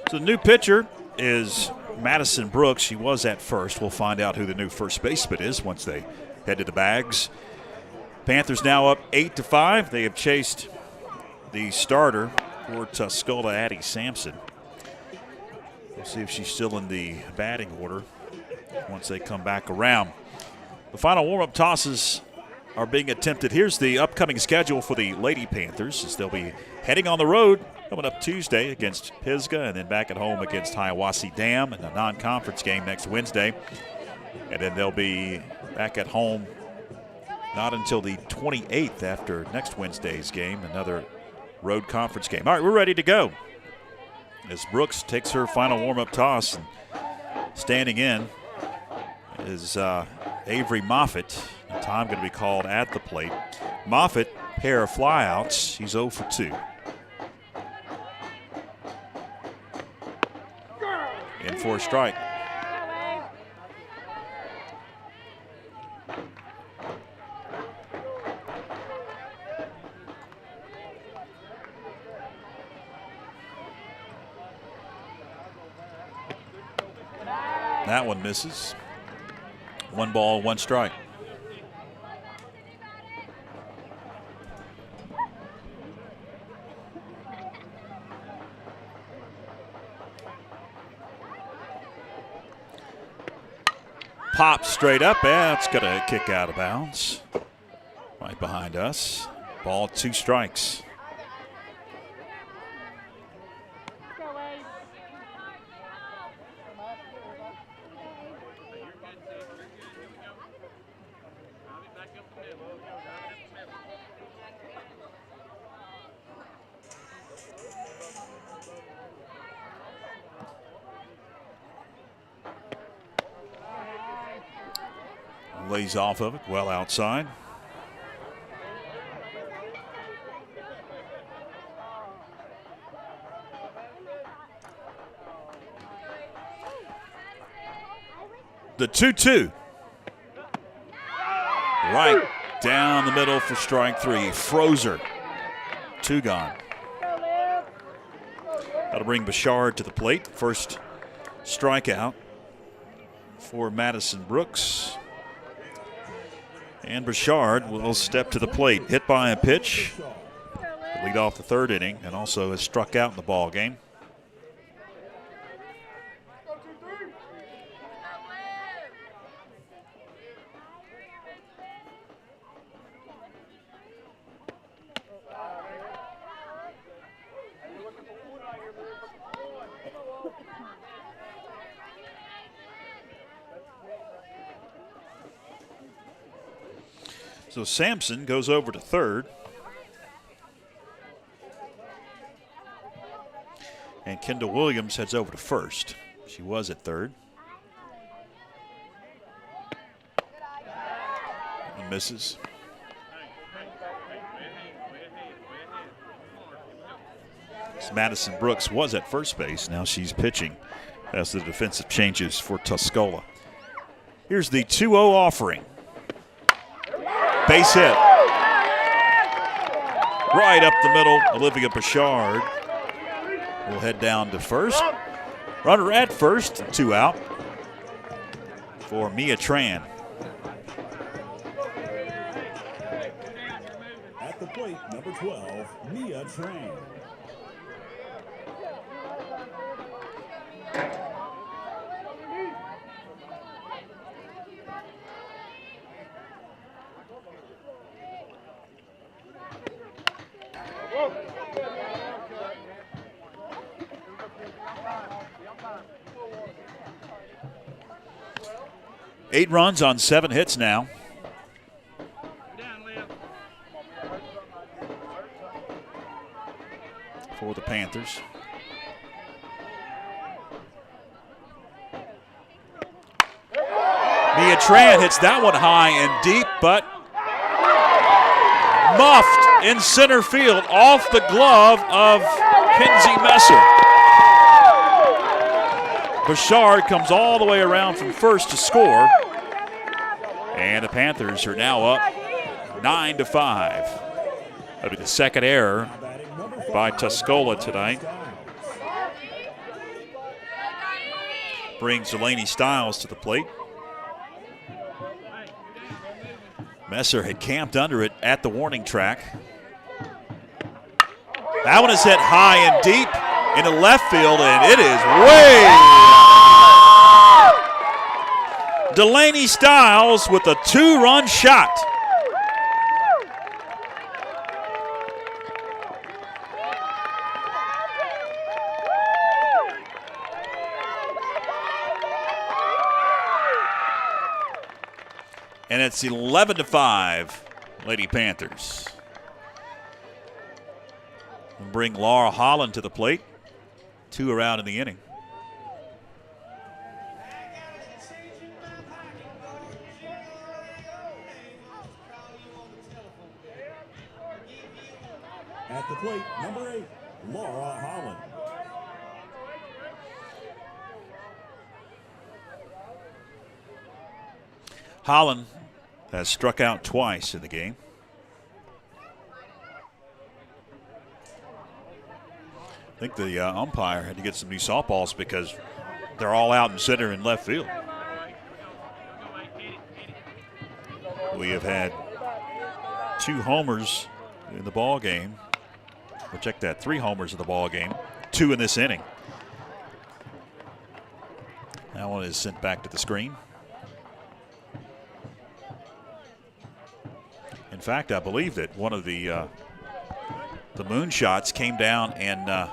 So the new pitcher is Madison Brooks. She was at first. We'll find out who the new first baseman is once they head to the bags. Panthers now up 8-5. They have chased the starter for Tuscola, Addie Sampson. We'll see if she's still in the batting order once they come back around. The final warm-up tosses are being attempted. Here's the upcoming schedule for the Lady Panthers, as they'll be heading on the road coming up Tuesday against Pisgah, and then back at home against Hiawassee Dam in a non-conference game next Wednesday. And then they'll be back at home not until the 28th after next Wednesday's game, another road conference game. All right, we're ready to go as Brooks takes her final warm-up toss. And standing in is Avery Moffitt. Time going to be called at the plate. Moffitt, pair of flyouts. He's 0 for 2. In for a strike. That one misses. 1 ball, 1 strike. Pop straight up, and it's going to kick out of bounds. Right behind us. Ball, 2 strikes. Lays off of it, well outside. The 2-2. Right down the middle for strike 3. Froze her. 2 gone. That'll bring Bouchard to the plate. First strikeout for Madison Brooks. And Bouchard will step to the plate. Hit by a pitch. Lead off the 3rd inning, and also has struck out in the ball game. So Sampson goes over to 3rd. And Kendall Williams heads over to 1st. She was at 3rd. And misses. So Madison Brooks was at first base. Now she's pitching as the defensive changes for Tuscola. Here's the 2-0 offering. Base hit. Right up the middle, Olivia Bouchard will head down to 1st. Runner at 1st, 2 out for Mia Tran. At the plate, number 12, Mia Tran. 8 runs on 7 hits now. For the Panthers. Mia Tran hits that one high and deep, but muffed in center field off the glove of Kenzie Messer. Bouchard comes all the way around from first to score. And the Panthers are now up 9-5. That'll be the second error by Tuscola tonight. Brings Delaney Stiles to the plate. Messer had camped under it at the warning track. That one is hit high and deep into left field, and it is way. Delaney Stiles with a 2-run shot. And it's 11-5, Lady Panthers. We'll bring Laura Holland to the plate. 2 are out in the inning. At the plate, number 8, Laura Holland. Holland has struck out twice in the game. I think the umpire had to get some new softballs because they're all out in center and left field. We have had 2 homers in the ball game. Well, check that, 3 homers in the ball game, 2 in this inning. That one is sent back to the screen. In fact, I believe that one of the moonshots came down and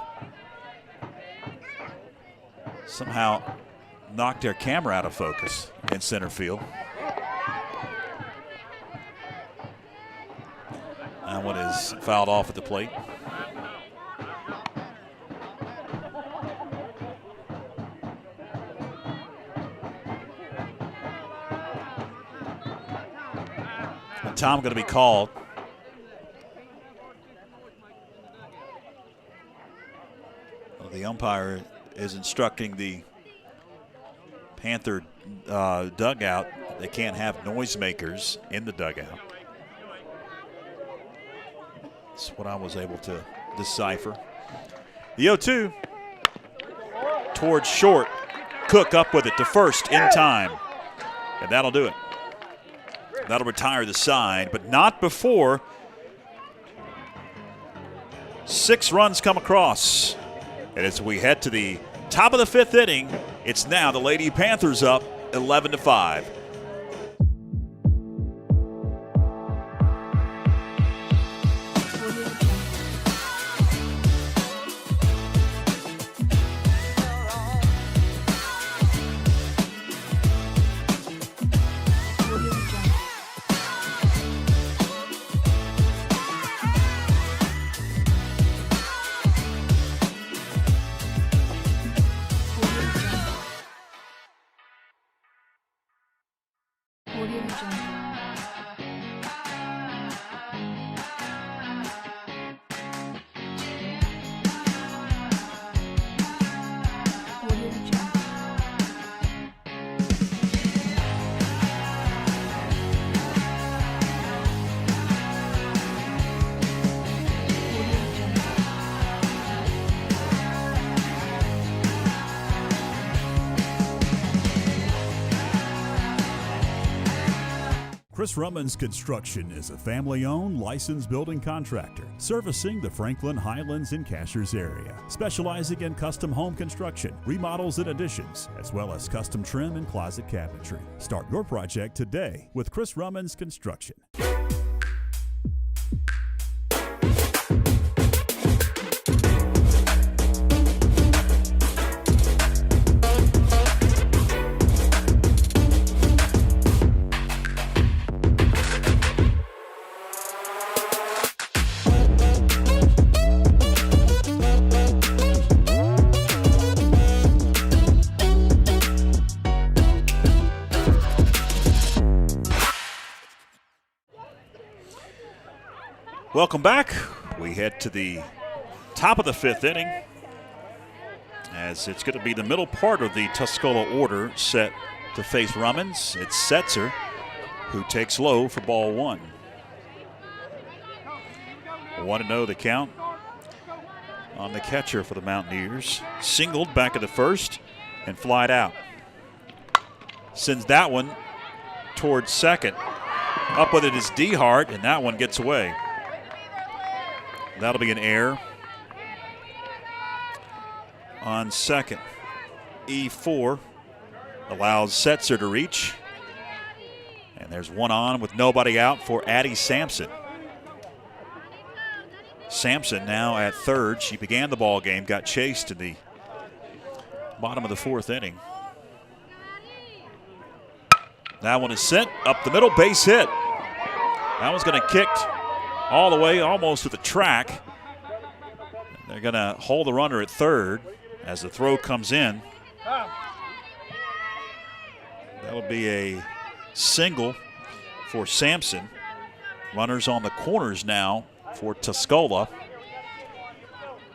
somehow knocked their camera out of focus in center field. That one is fouled off at the plate. Tom going to be called. Well, the umpire is instructing the Panther dugout. They can't have noisemakers in the dugout. That's what I was able to decipher. The 0-2 towards short. Cook up with it to first in time. And that'll do it. That'll retire the side, but not before 6 runs come across. And as we head to the top of the 5th inning, it's now the Lady Panthers up 11-5. Chris Rummans Construction is a family-owned, licensed building contractor servicing the Franklin, Highlands, and Cashers area, specializing in custom home construction, remodels and additions, as well as custom trim and closet cabinetry. Start your project today with Chris Rummans Construction. Welcome back. We head to the top of the 5th inning, as it's going to be the middle part of the Tuscola order set to face Rummins. It's Setzer who takes low for ball 1. 1-0 the count on the catcher for the Mountaineers. Singled back of the first and flied out. Sends that one towards second. Up with it is DeHart, and that one gets away. That'll be an error on second. E4 allows Setzer to reach. And there's one on with nobody out for Addie Sampson. Sampson now at third. She began the ball game, got chased in the bottom of the 4th inning. That one is sent up the middle, base hit. That one's going to kicked all the way almost to the track. They're going to hold the runner at third as the throw comes in. That'll be a single for Sampson. Runners on the corners now for Tuscola.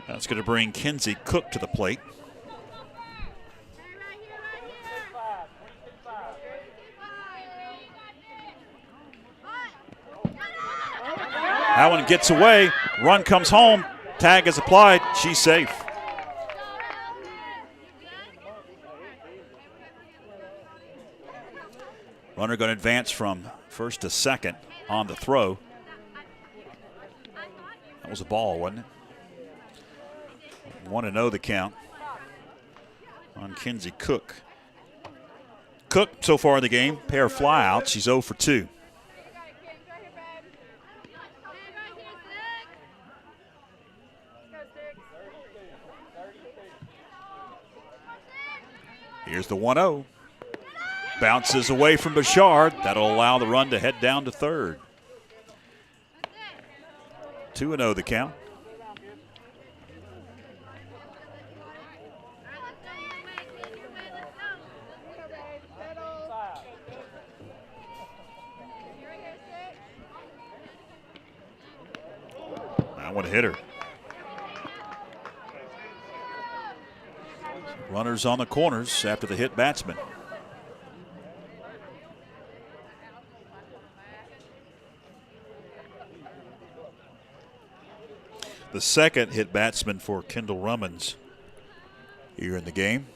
That's going to bring Kinsey Cook to the plate. That one gets away. Run comes home. Tag is applied. She's safe. Runner going to advance from first to second on the throw. That was a ball, wasn't it? 1-0 the count on Kinsey Cook. Cook so far in the game, pair of flyouts. She's 0 for 2. Here's the 1-0. Bounces away from Bouchard. That'll allow the run to head down to third. 2-0 the count. That one hit her. Runners on the corners after the hit batsman. The second hit batsman for Kendall Rummins here in the game.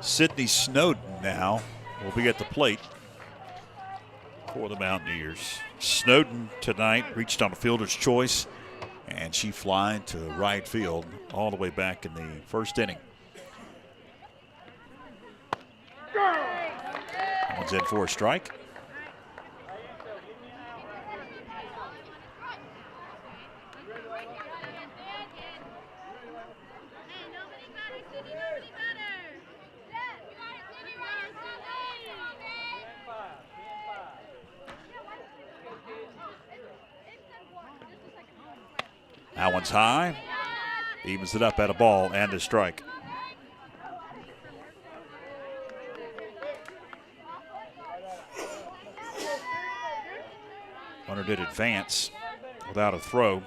Sydney Snowden now will be at the plate for the Mountaineers. Snowden tonight reached on a fielder's choice, and she flied to right field all the way back in the 1st inning. That one's in for a strike. That one's high. Evens it up at a ball and a strike. Runner did advance without a throw.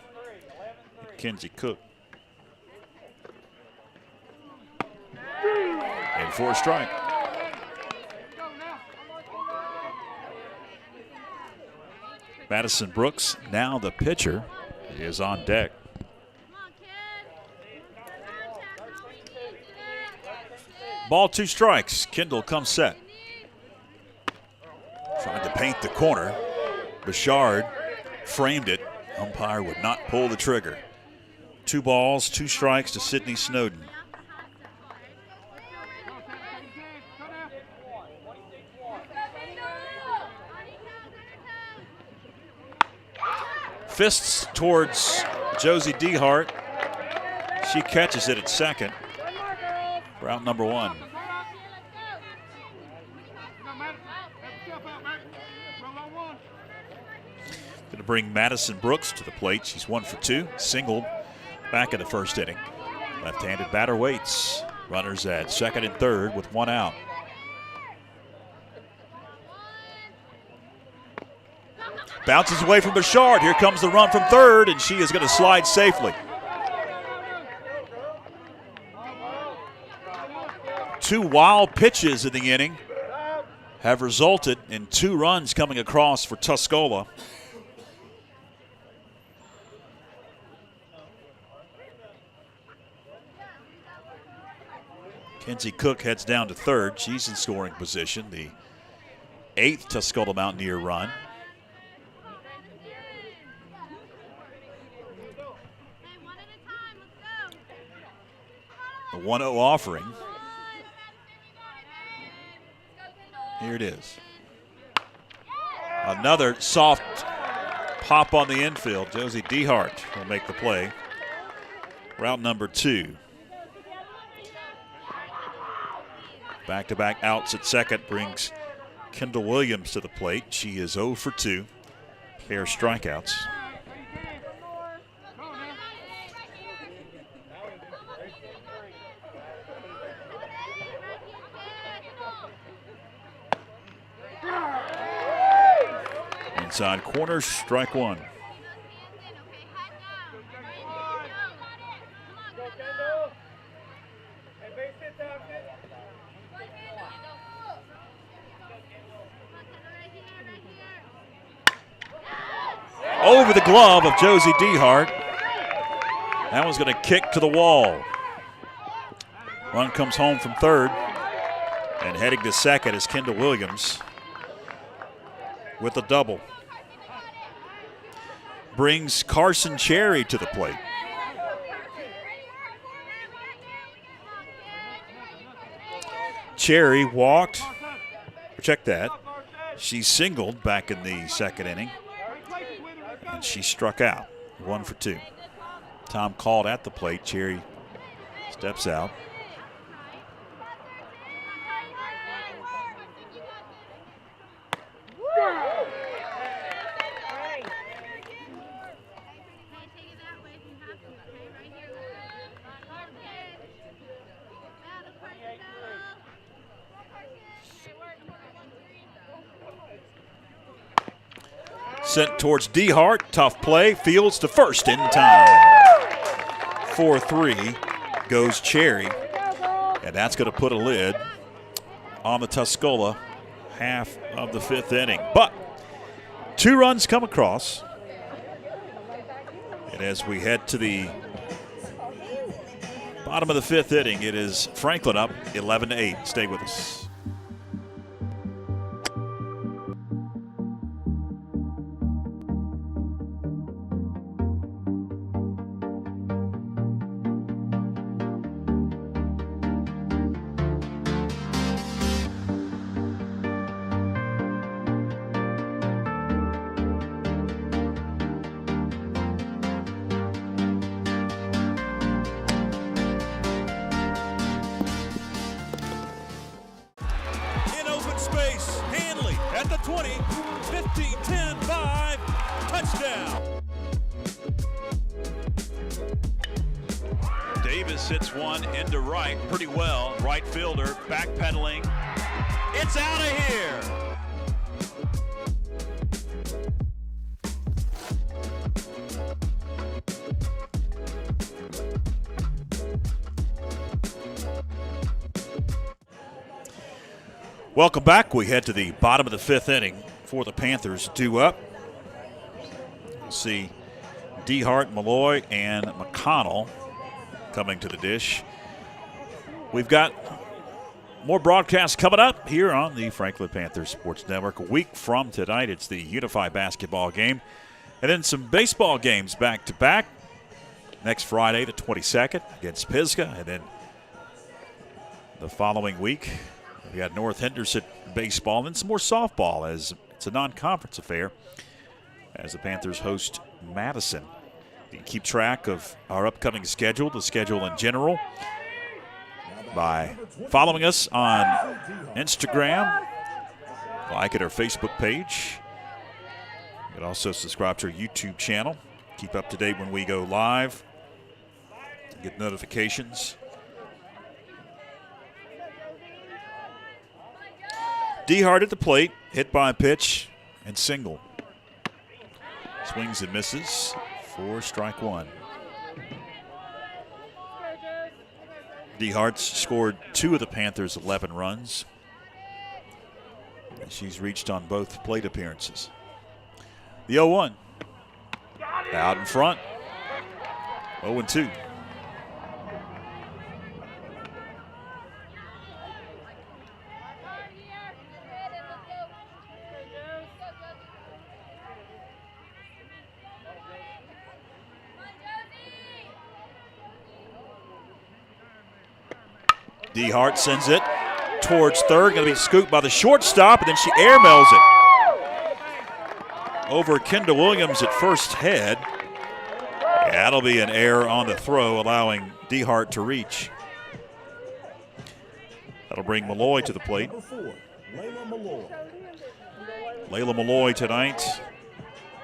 Kinsey Cook. And for a strike. Madison Brooks, now the pitcher, is on deck. Ball, 2 strikes. Kendall comes set. Trying to paint the corner. Bouchard framed it. Umpire would not pull the trigger. 2 balls, 2 strikes to Sydney Snowden. Fists towards Josie DeHart. She catches it at second. Route number 1. Going to bring Madison Brooks to the plate. She's 1 for 2. Singled back in the 1st inning. Left-handed batter waits. Runners at second and third with 1 out. Bounces away from Bouchard. Here comes the run from third, and she is going to slide safely. 2 wild pitches in the inning have resulted in 2 runs coming across for Tuscola. Kenzie Cook heads down to third. She's in scoring position. The 8th Tuscola Mountaineer run. The 1-0 offering. Here it is. Another soft pop on the infield. Josie DeHart will make the play. Route number 2. Back-to-back outs at second brings Kendall Williams to the plate. She is 0 for 2. Pair strikeouts. Inside corner, strike 1. Over the glove of Josie DeHart. That one's going to kick to the wall. Run comes home from third. And heading to second is Kendall Williams with a double. Brings Carson Cherry to the plate. Cherry walked. Check that. She singled back in the second inning. And she struck out. 1 for 2. Tom called at the plate. Cherry steps out. Sent towards DeHart. Tough play. Fields to first in time. 4-3 goes Cherry. And that's going to put a lid on the Tuscola half of the 5th inning. But 2 runs come across. And as we head to the bottom of the 5th inning, it is Franklin up 11-8. Stay with us. At the 20, 15, 10, 5, touchdown. Davis hits one into right pretty well. Right fielder backpedaling. It's out of here. Welcome back. We head to the bottom of the 5th inning for the Panthers. Due up. We'll see DeHart, Malloy, and McConnell coming to the dish. We've got more broadcasts coming up here on the Franklin Panthers Sports Network. A week from tonight, it's the Unify basketball game. And then some baseball games back-to-back. Next Friday, the 22nd, against Pisgah. And then the following week, we got North Henderson baseball and then some more softball, as it's a non-conference affair as the Panthers host Madison. You can keep track of our upcoming schedule, the schedule in general, by following us on Instagram, like at our Facebook page. You can also subscribe to our YouTube channel. Keep up to date when we go live. Get notifications. DeHart at the plate, hit by a pitch, and single. Swings and misses for strike one. DeHart's scored 2 of the Panthers' 11 runs. She's reached on both plate appearances. The 0-1. Out in front. 0-2. DeHart sends it towards third. Going to be scooped by the shortstop, and then she airmails it over Kendall Williams at first head. Yeah, that'll be an error on the throw, allowing DeHart to reach. That'll bring Malloy to the plate. Layla Malloy tonight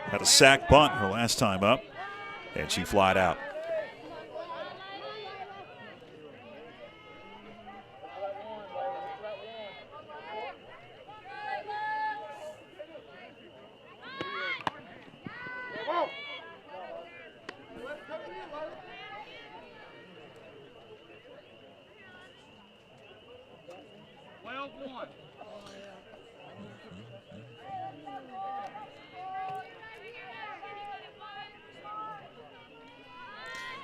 had a sack bunt her last time up, and she flied out.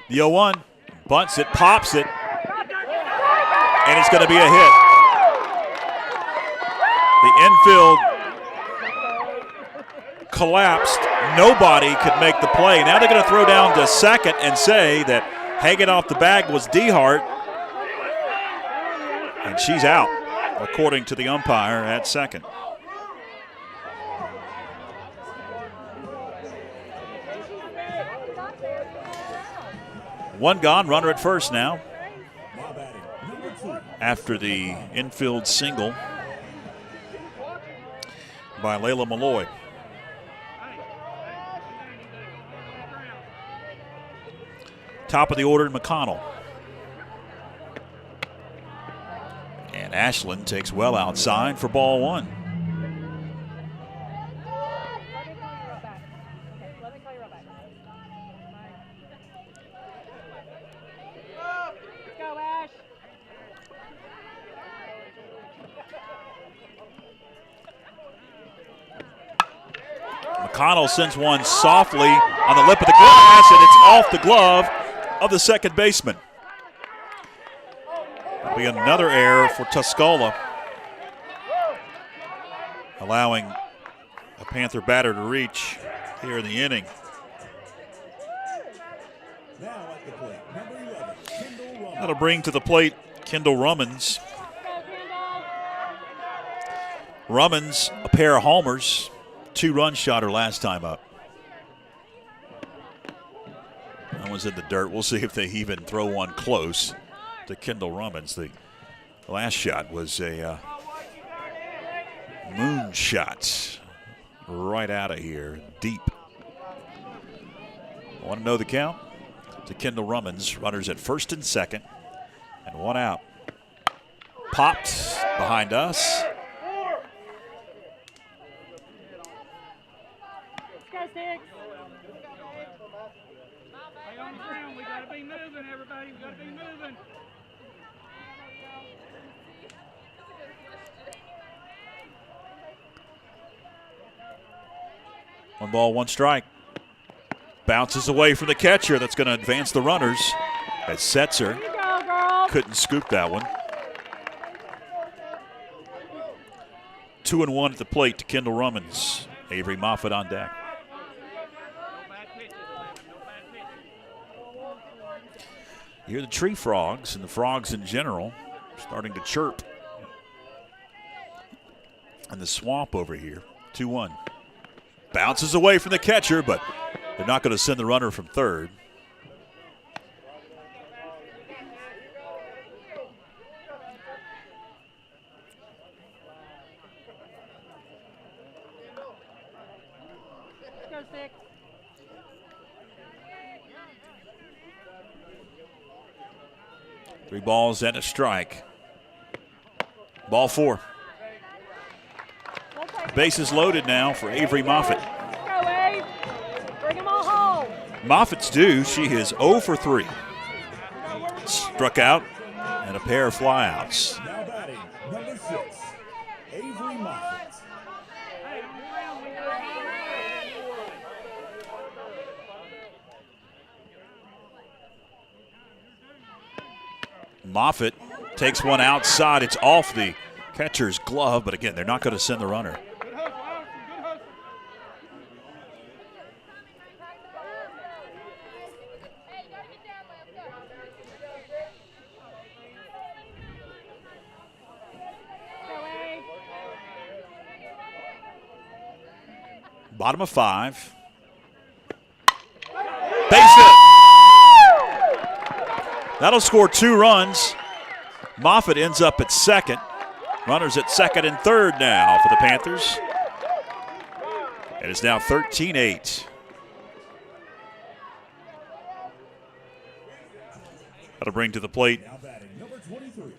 The 0-1, bunts it, pops it, and it's going to be a hit. The infield collapsed. Nobody could make the play. Now they're going to throw down to second and say that hanging off the bag was DeHart, and she's out, according to the umpire at second. One gone, runner at first now. After the infield single by Layla Malloy. Top of the order, McConnell. And Ashland takes well outside for ball one. McConnell sends one softly on the lip of the glass, and it's off the glove of the second baseman. That'll be another error for Tuscola, allowing a Panther batter to reach here in the inning. That'll bring to the plate Kendall Rummins. Rummins, a pair of homers. 2-run shot her last time up. That one's in the dirt. We'll see if they even throw one close to Kendall Rummins. The last shot was a moon shot right out of here, deep. Want to know the count? To Kendall Rummins. Runners at first and second, and one out. Popped behind us. Stay on the ground. We got to be moving, everybody. We got to be moving. One ball, one strike. Bounces away from the catcher. That's going to advance the runners. As Setzer couldn't scoop that one. 2-1 at the plate to Kendall Rummins. Avery Moffitt on deck. You hear the tree frogs and the frogs in general starting to chirp. And the swamp over here, 2-1. Bounces away from the catcher, but they're not going to send the runner from third. Go 6. Three balls and a strike. Ball 4. Bases loaded now for Avery Moffitt. Go, Abe. Moffitt's due. She is 0 for 3. Struck out and a pair of flyouts. Now batting, number 6, Avery Moffitt. Moffitt takes one outside. It's off the catcher's glove, but again, they're not going to send the runner. Bottom of 5. Base hit. That'll score 2 runs. Moffitt ends up at second. Runners at second and third now for the Panthers. And it's now 13-8. That'll bring to the plate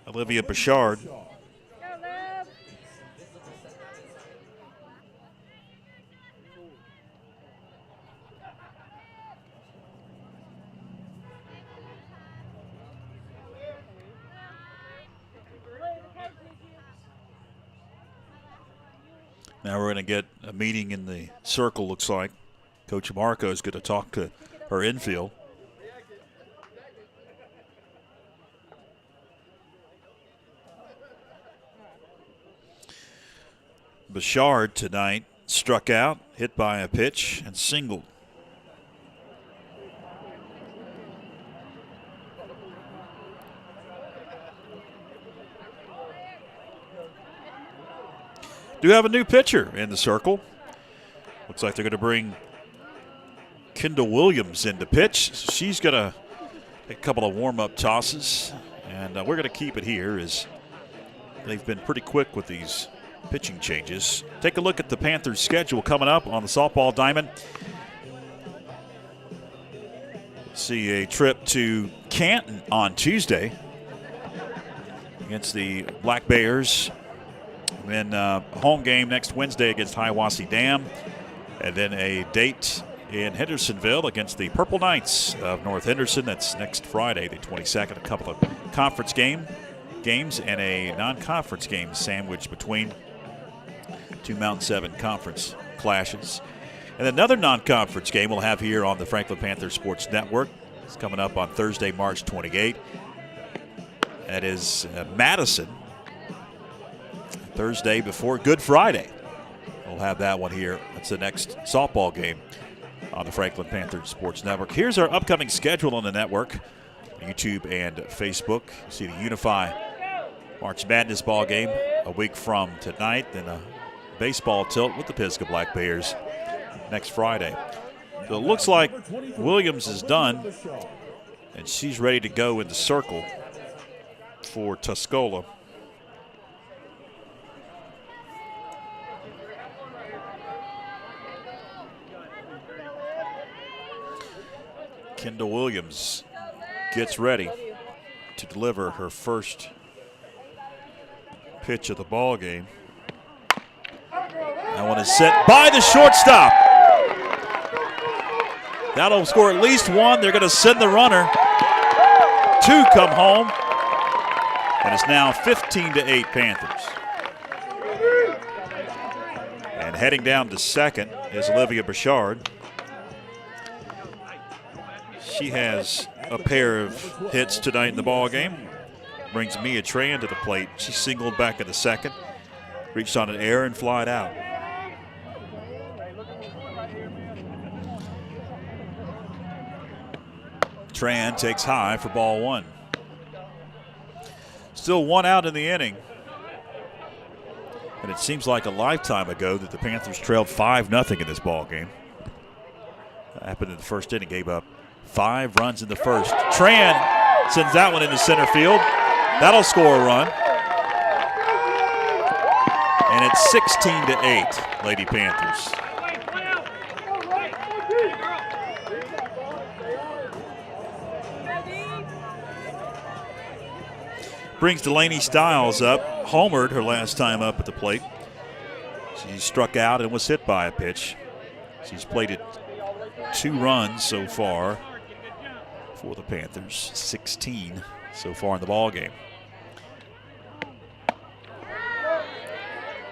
Olivia Bouchard. Now we're going to get a meeting in the circle, looks like. Coach Marco is going to talk to her infield. Bouchard tonight struck out, hit by a pitch, and singled. Do have a new pitcher in the circle. Looks like they're going to bring Kendall Williams in to pitch. She's going to take a couple of warm-up tosses, and we're going to keep it here as they've been pretty quick with these pitching changes. Take a look at the Panthers' schedule coming up on the softball diamond. See a trip to Canton on Tuesday against the Black Bears. And then home game next Wednesday against Hiawassee Dam. And then a date in Hendersonville against the Purple Knights of North Henderson. That's next Friday, the 22nd. A couple of conference games and a non-conference game sandwiched between 2 Mountain 7 conference clashes. And another non-conference game we'll have here on the Franklin Panthers Sports Network. It's coming up on Thursday, March 28. That is Madison. Thursday before Good Friday. We'll have that one here. That's the next softball game on the Franklin Panthers Sports Network. Here's our upcoming schedule on the network, YouTube and Facebook. You see the Unify March Madness ball game a week from tonight. Then a baseball tilt with the Pisgah Black Bears next Friday. So it looks like Williams is done, and she's ready to go in the circle for Tuscola. Kendall Williams gets ready to deliver her first pitch of the ball game. That one is set by the shortstop. That'll score at least 1. They're going to send the runner. 2 come home. And it's now 15-8 Panthers. And heading down to second is Olivia Bouchard. She has a pair of hits tonight in the ball game. Brings Mia Tran to the plate. She singled back in the second. Reached on an error and flied out. Tran takes high for ball 1. Still 1 out in the inning. And it seems like a lifetime ago that the Panthers trailed 5-0 in this ball game. That happened in the first inning, gave up 5 runs in the first. Tran sends that one into center field. That'll score a run. And it's 16-8, Lady Panthers. Brings Delaney Stiles up. Homered her last time up at the plate. She struck out and was hit by a pitch. She's plated 2 runs so far for the Panthers, 16 so far in the ball game.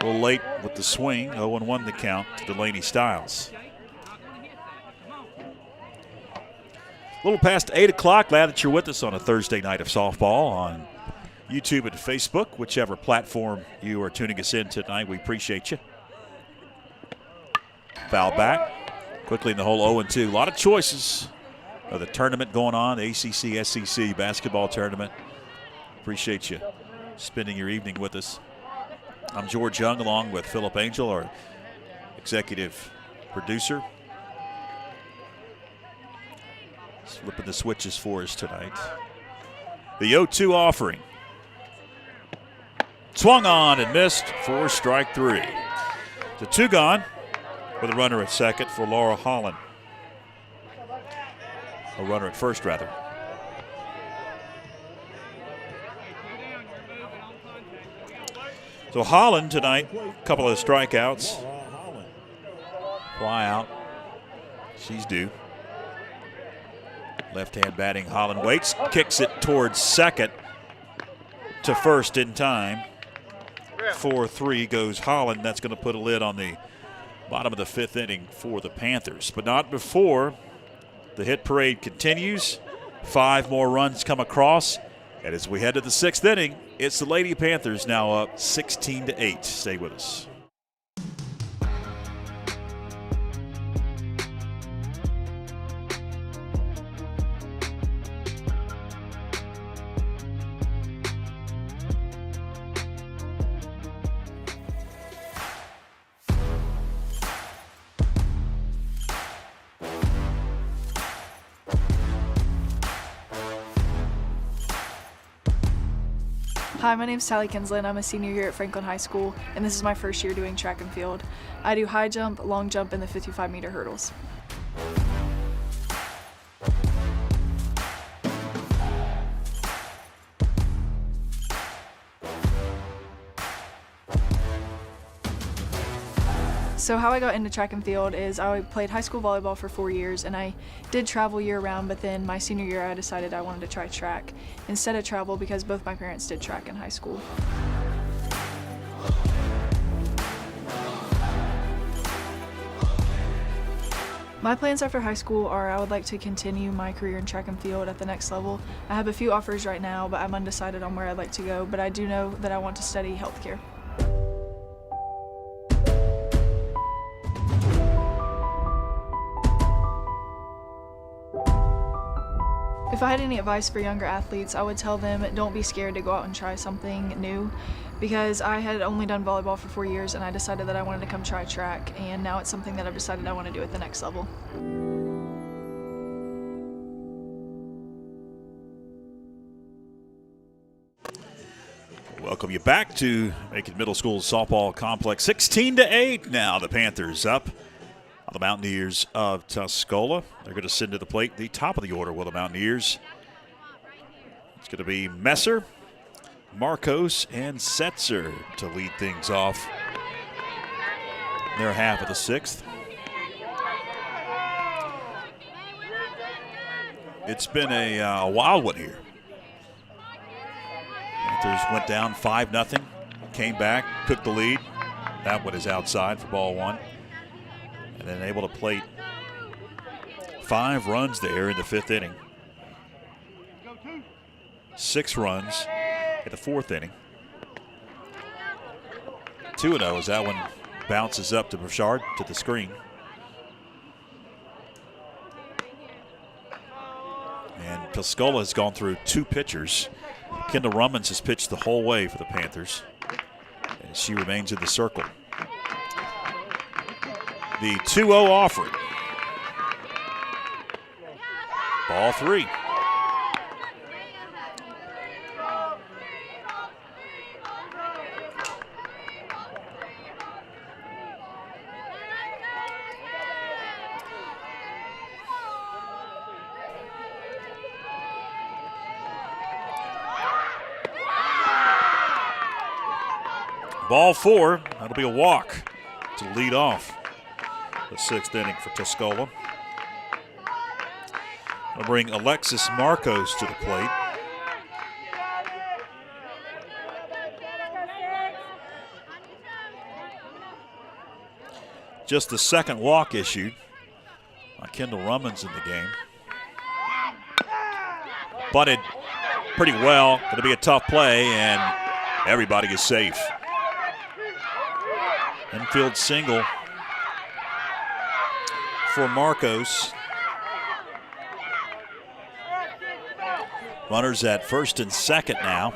A little late with the swing, 0-1 the count to Delaney Stiles. A little past 8 o'clock. Glad that you're with us on a Thursday night of softball on YouTube and Facebook, whichever platform you are tuning us in tonight. We appreciate you. Foul back. Quickly in the hole, 0-2. A lot of choices of the tournament going on, the ACC, SEC basketball tournament. Appreciate you spending your evening with us. I'm George Young along with Philip Angel, our executive producer. Flipping the switches for us tonight. The 0-2 offering. Swung on and missed for strike 3. The 2 gone with a runner at second for Laura Holland. A runner at first, rather. So Holland tonight, a couple of strikeouts. Fly out. She's due. Left-hand batting, Holland waits, kicks it towards second to first in time. 4-3 goes Holland. That's going to put a lid on the bottom of the 5th inning for the Panthers. But not before the hit parade continues. 5 more runs come across. And as we head to the 6th inning, it's the Lady Panthers now up 16-8. Stay with us. Hi, my name is Sally Kinsley and I'm a senior here at Franklin High School, and this is my first year doing track and field. I do high jump, long jump, and the 55-meter hurdles. So how I got into track and field is I played high school volleyball for 4 years, and I did travel year-round, but then my senior year I decided I wanted to try track instead of travel because both my parents did track in high school. My plans after high school are I would like to continue my career in track and field at the next level. I have a few offers right now, but I'm undecided on where I'd like to go, but I do know that I want to study healthcare. If I had any advice for younger athletes, I would tell them don't be scared to go out and try something new, because I had only done volleyball for 4 years and I decided that I wanted to come try track, and now it's something that I've decided I want to do at the next level. Welcome you back to Macon Middle School's softball complex. 16-8 now, the Panthers up on the Mountaineers of Tuscola. They're going to send to the plate the top of the order with the Mountaineers. It's going to be Messer, Marcos, and Setzer to lead things off their half of the 6th. It's been a wild one here. Panthers went down 5-0, came back, took the lead. That one is outside for ball 1. And then able to plate 5 runs there in the 5th inning. 6 runs in the 4th inning. 2-0 as that one bounces up to Bouchard to the screen. And Tuscola has gone through 2 pitchers. Kendall Rummins has pitched the whole way for the Panthers, and she remains in the circle. The 2-0 offering. Ball 3. Ball 4. That'll be a walk to lead off the 6th inning for Tuscola. We'll bring Alexis Marcos to the plate. Just the second walk issued by Kendall Rummins in the game. Bunted pretty well. Going to be a tough play, and everybody is safe. Infield single for Marcos. Runners at first and second now.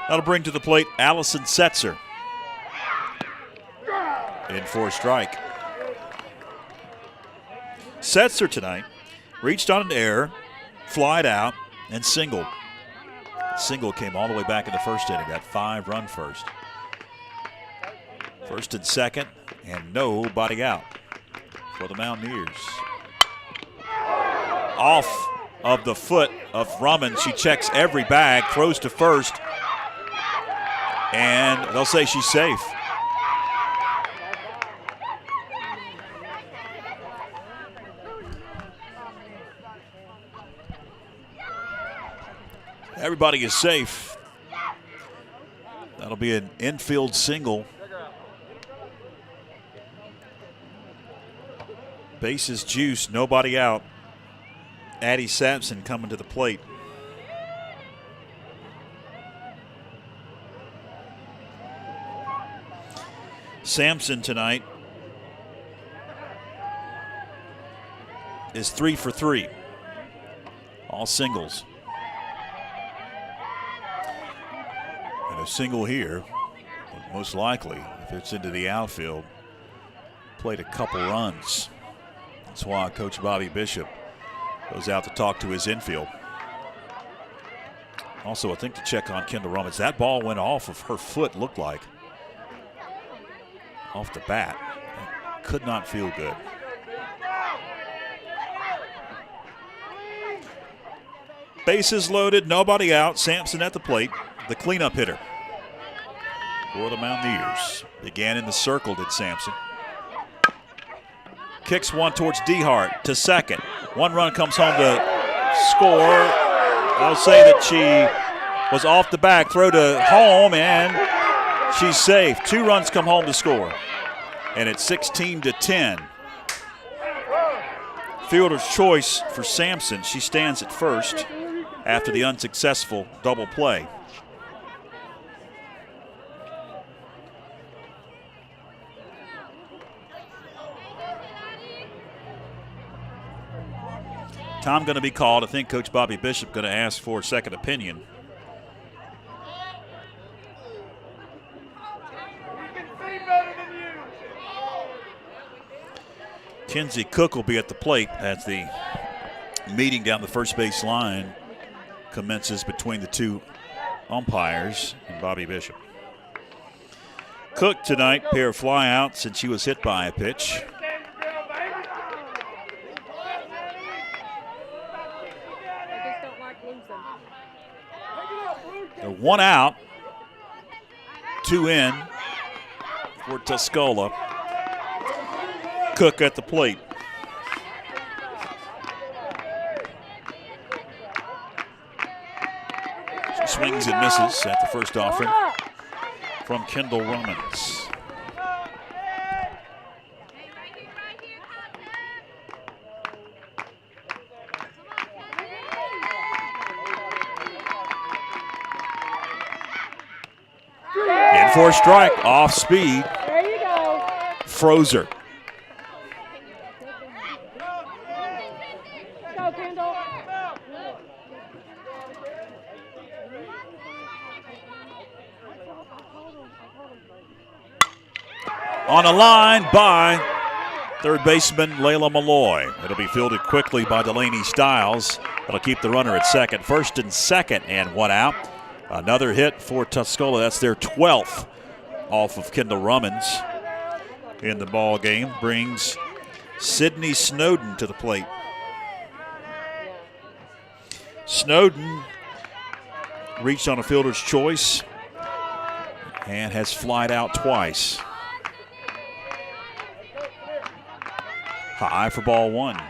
That'll bring to the plate Allison Setzer. In for a strike. Setzer tonight reached on an error, flied out, and singled. Single came all the way back in the first inning, that 5-run first. First and second, and nobody out for the Mountaineers. Off of the foot of Rummins. She checks every bag, throws to first, and they'll say she's safe. Everybody is safe. That'll be an infield single. Bases juice, nobody out. Addie Sampson coming to the plate. Sampson tonight is 3 for 3. All singles. And a single here, but most likely, if it's into the outfield, played a couple runs. That's why Coach Bobby Bishop goes out to talk to his infield. Also, I think to check on Kendall Rummins. That ball went off of her foot, looked like. Off the bat. That could not feel good. Bases loaded, nobody out. Sampson at the plate, the cleanup hitter for the Mountaineers. Began in the circle, did Sampson. Kicks one towards DeHart to second. One run comes home to score. They'll say that she was off the back, throw to home, and she's safe. 2 runs come home to score. And it's 16-10. Fielder's choice for Sampson. She stands at first after the unsuccessful double play. Time going to be called. I think Coach Bobby Bishop going to ask for a second opinion. Kenzie Cook will be at the plate as the meeting down the first base line commences between the two umpires and Bobby Bishop. Cook tonight, pair of flyouts, and she was hit by a pitch. So 1 out, 2 in for Tuscola. Cook at the plate. She swings and misses at the first offering from Kendall Rummins. In for a strike, off speed. There you go. Frozer. Go, Kendall. On a line by third baseman Layla Malloy. It'll be fielded quickly by Delaney Stiles. That'll keep the runner at second. First and second, and 1 out. Another hit for Tuscola. That's their 12th off of Kendall Rummins in the ball game. Brings Sydney Snowden to the plate. Snowden reached on a fielder's choice and has flied out twice. High for ball one.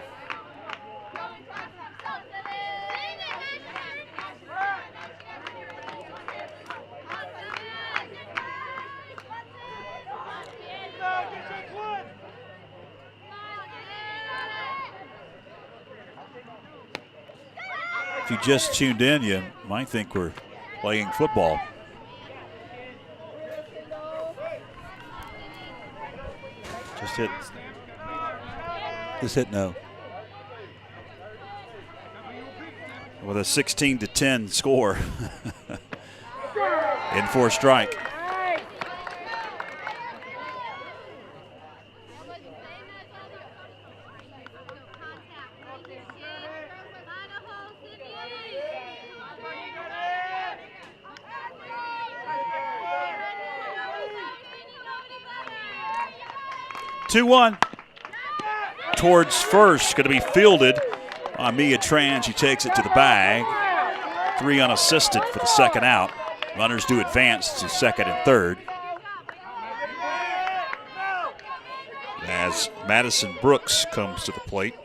If you just tuned in, you might think we're playing football. Just hit no. With a 16-10 score in for a strike. Two-one towards first, going to be fielded by Mia Tran. She takes it to the bag. 3 unassisted for the second out. Runners do advance to second and third. As Madison Brooks comes to the plate.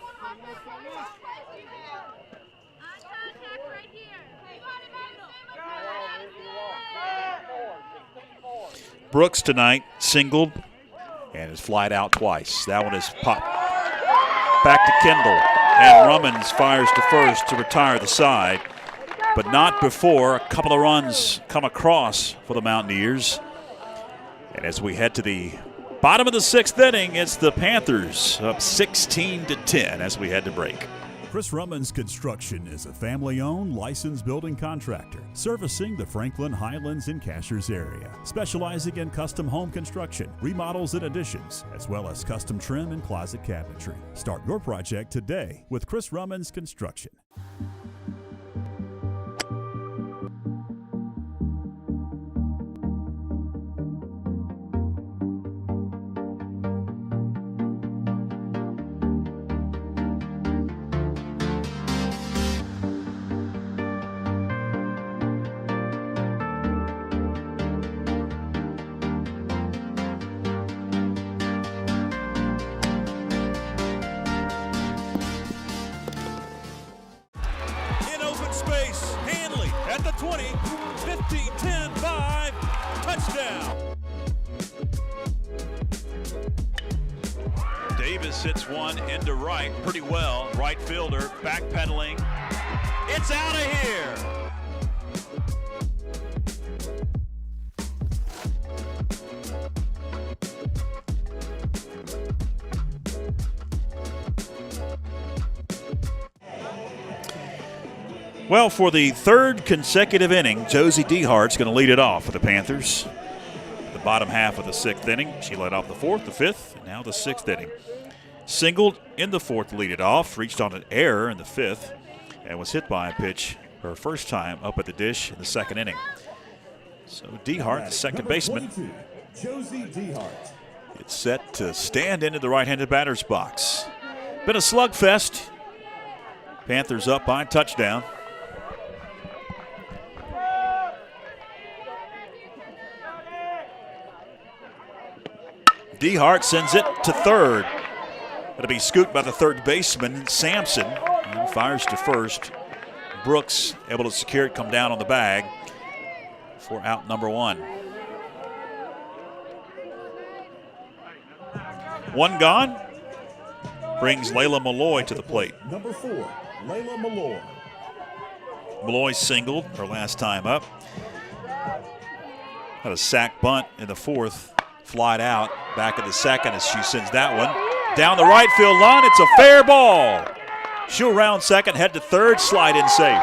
Brooks tonight singled and is flied out twice. That one is popped back to Kendall, and Rummins fires to first to retire the side, but not before a couple of runs come across for the Mountaineers. And as we head to the bottom of the 6th inning, it's the Panthers up 16-10 as we head to break. Chris Rummins Construction is a family-owned, licensed building contractor servicing the Franklin, Highlands, and Cashers area, specializing in custom home construction, remodels and additions, as well as custom trim and closet cabinetry. Start your project today with Chris Rummins Construction. Hits one into right pretty well. Right fielder backpedaling. It's out of here. Well, for the 3rd consecutive inning, Josie Dehart's going to lead it off for the Panthers. The bottom half of the 6th inning. She led off the 4th, the 5th, and now the 6th inning. Singled in the 4th to lead it off, reached on an error in the 5th, and was hit by a pitch her first time up at the dish in the 2nd inning. So Dehart, the second baseman, Josie Dehart. it's set to stand into the right-handed batter's box. Been a slugfest. Panthers up by a touchdown. Dehart sends it to third. It'll be scooped by the third baseman, Sampson, and fires to first. Brooks able to secure it, come down on the bag for out number 1. One gone. Brings Layla Malloy to the plate. Number 4, Layla Malloy. Malloy singled her last time up. Had a sack bunt in the 4th. Flied out back in the 2nd as she sends that one down the right field line. It's a fair ball. She'll round second, head to third, slide in safe.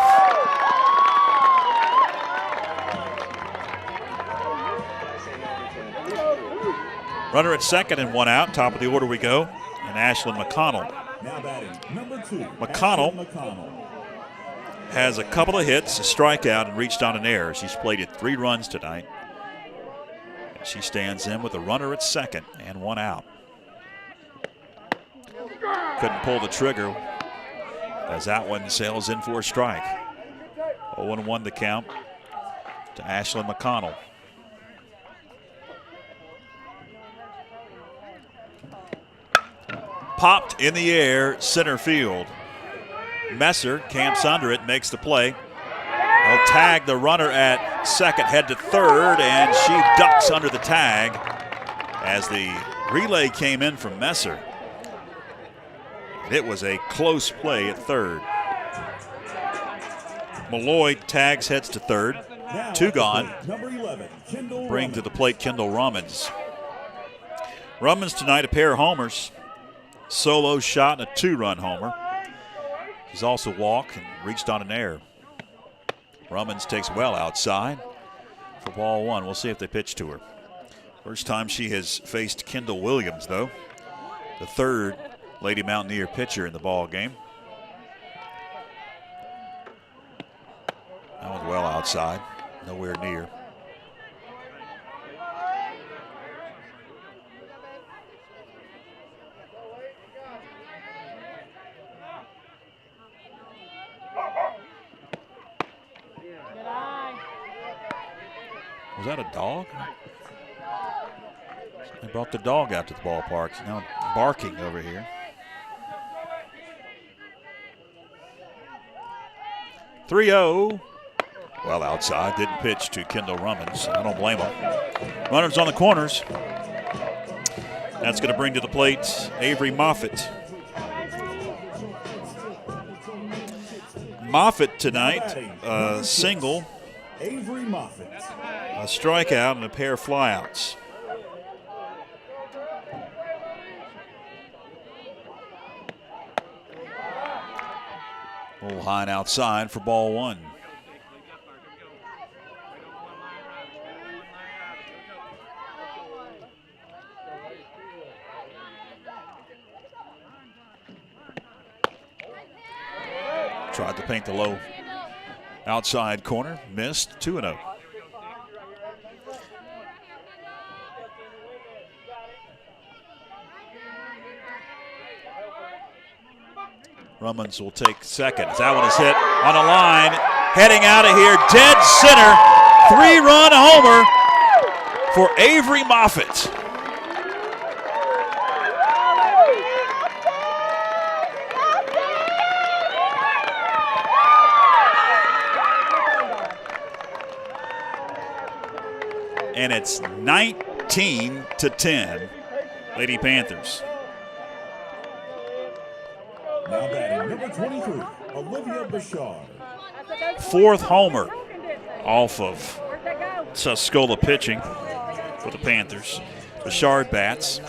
Runner at second and 1 out. Top of the order we go. And Ashlyn McConnell. Now batting, number 2. McConnell has a couple of hits, a strikeout, and reached on an error. She's plated 3 runs tonight. She stands in with a runner at second and 1 out. Couldn't pull the trigger as that one sails in for a strike. 0-1 the count. to Ashlyn McConnell. Popped in the air, center field. Messer camps under it, makes the play. They'll tag the runner at second, head to third, and she ducks under the tag as the relay came in from Messer. It was a close play at third. Malloy tags, heads to third. Two gone. Number 11, Bring to the plate Kendall Rummins. Rummins tonight, a pair of homers. Solo shot and a 2-run homer. He's also walked and reached on an error. Rummins takes well outside for ball one. We'll see if they pitch to her. First time she has faced Kendall Williams, though. The third Lady Mountaineer pitcher in the ball game. That was well outside, nowhere near. Was that a dog? They brought the dog out to the ballpark. It's now barking over here. .3-0. Well outside, didn't pitch to Kendall Rummins. I don't blame him. Runners on the corners. That's going to bring to the plate Avery Moffitt. Moffitt tonight, single, Avery Moffitt. a strikeout, and a pair of flyouts. A little high and outside for ball one. Tried to paint the low outside corner, missed. 2-0. Rummins will take second. That one is hit on a line. Heading out of here, dead center. 3-run homer for Avery Moffitt. And it's 19-10, Lady Panthers. Now batting number 23, Olivia Bouchard. Fourth homer off of Tuscola pitching for the Panthers. Bouchard bats.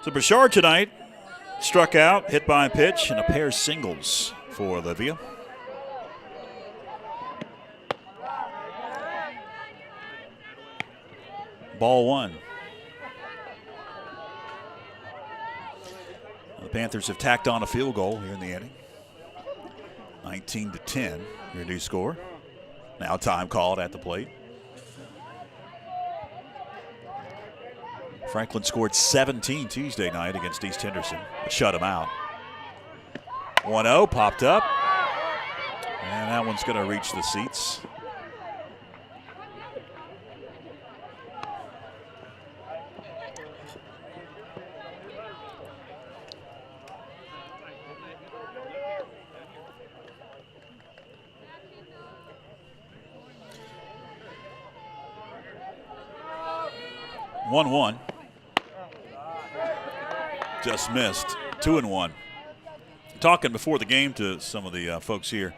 So Bouchard tonight struck out, hit by a pitch, and a pair of singles for Olivia. Ball one. The Panthers have tacked on a field goal here in the inning. 19-10, your new score. Now time called at the plate. Franklin scored 17 Tuesday night against East Henderson, but shut him out. 1-0 popped up, and that one's going to reach the seats. One. Just missed. 2-1. Talking before the game to some of the folks here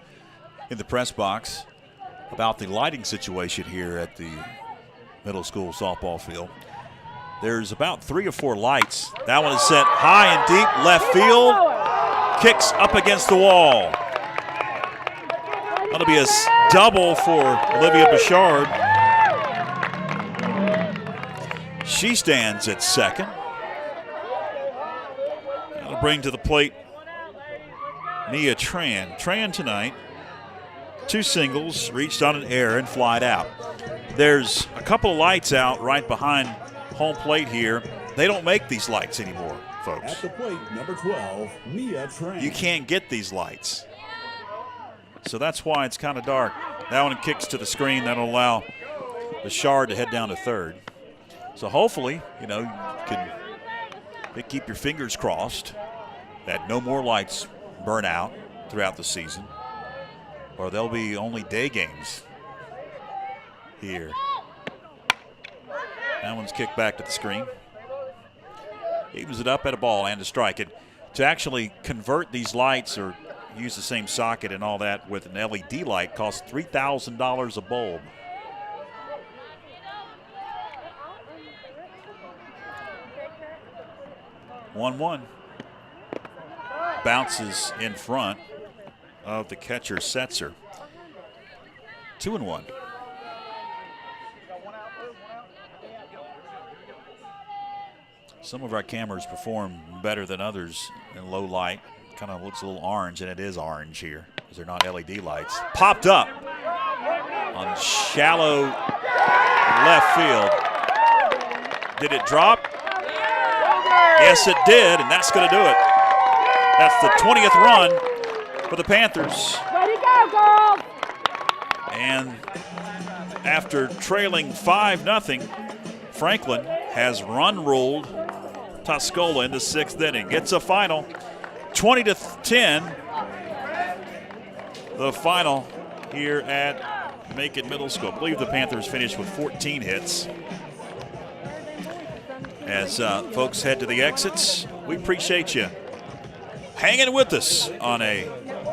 in the press box about the lighting situation here at the middle school softball field. There's about 3 or 4 lights. That one is set high and deep left field. Kicks up against the wall. That'll be a double for Olivia Bouchard. She stands at second. That'll bring to the plate Mia Tran. Tran tonight, 2 singles, reached on an error and flied out. There's a couple of lights out right behind home plate here. They don't make these lights anymore, folks. At the plate, number 12, Mia Tran. You can't get these lights. So that's why it's kind of dark. That one kicks to the screen. That'll allow the Shard to head down to third. So hopefully, you can keep your fingers crossed that no more lights burn out throughout the season, or there'll be only day games here. That one's kicked back to the screen. Evens it up at a ball and a strike. And to actually convert these lights or use the same socket and all that with an LED light costs $3,000 a bulb. One. Bounces in front of the catcher, Setzer. 2-1. Some of our cameras perform better than others in low light. Kind of looks a little orange, and it is orange here because they're not LED lights. Popped up on shallow left field. Did it drop? Yes, it did, and that's going to do it. That's the 20th run for the Panthers. Way to go, girls! And after trailing 5-0, Franklin has run-ruled Tuscola in the 6th inning. It's a final, 20-10. The final here at Macon Middle School. I believe the Panthers finished with 14 hits. As folks head to the exits, we appreciate you hanging with us on a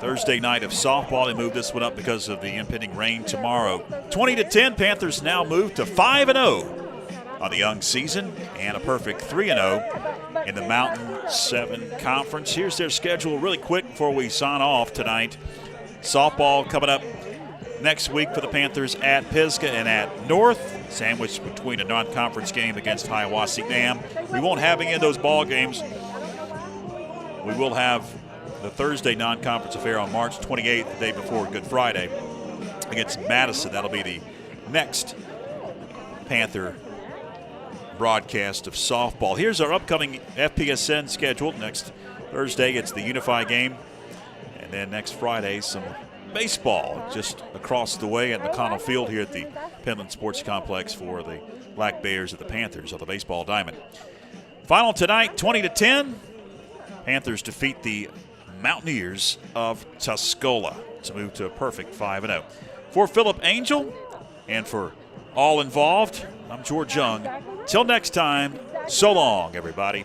Thursday night of softball. They moved this one up because of the impending rain tomorrow. 20-10, Panthers now move to 5-0 on the young season and a perfect 3-0 in the Mountain 7 Conference. Here's their schedule really quick before we sign off tonight. Softball coming up next week for the Panthers at Pisgah and at North, sandwiched between a non-conference game against Hiawassee Dam. We won't have any of those ball games. We will have the Thursday non-conference affair on March 28th, the day before Good Friday, against Madison. That'll be the next Panther broadcast of softball. Here's our upcoming FPSN schedule. Next Thursday, it's the Unify game. And then next Friday, some baseball just across the way at McConnell Field here at the Penland Sports Complex for the Black Bears of the Panthers of the baseball diamond. Final tonight, 20-10. Panthers defeat the Mountaineers of Tuscola to move to a perfect 5-0. For Philip Angel and for all involved, I'm George Young. Till next time, so long, everybody.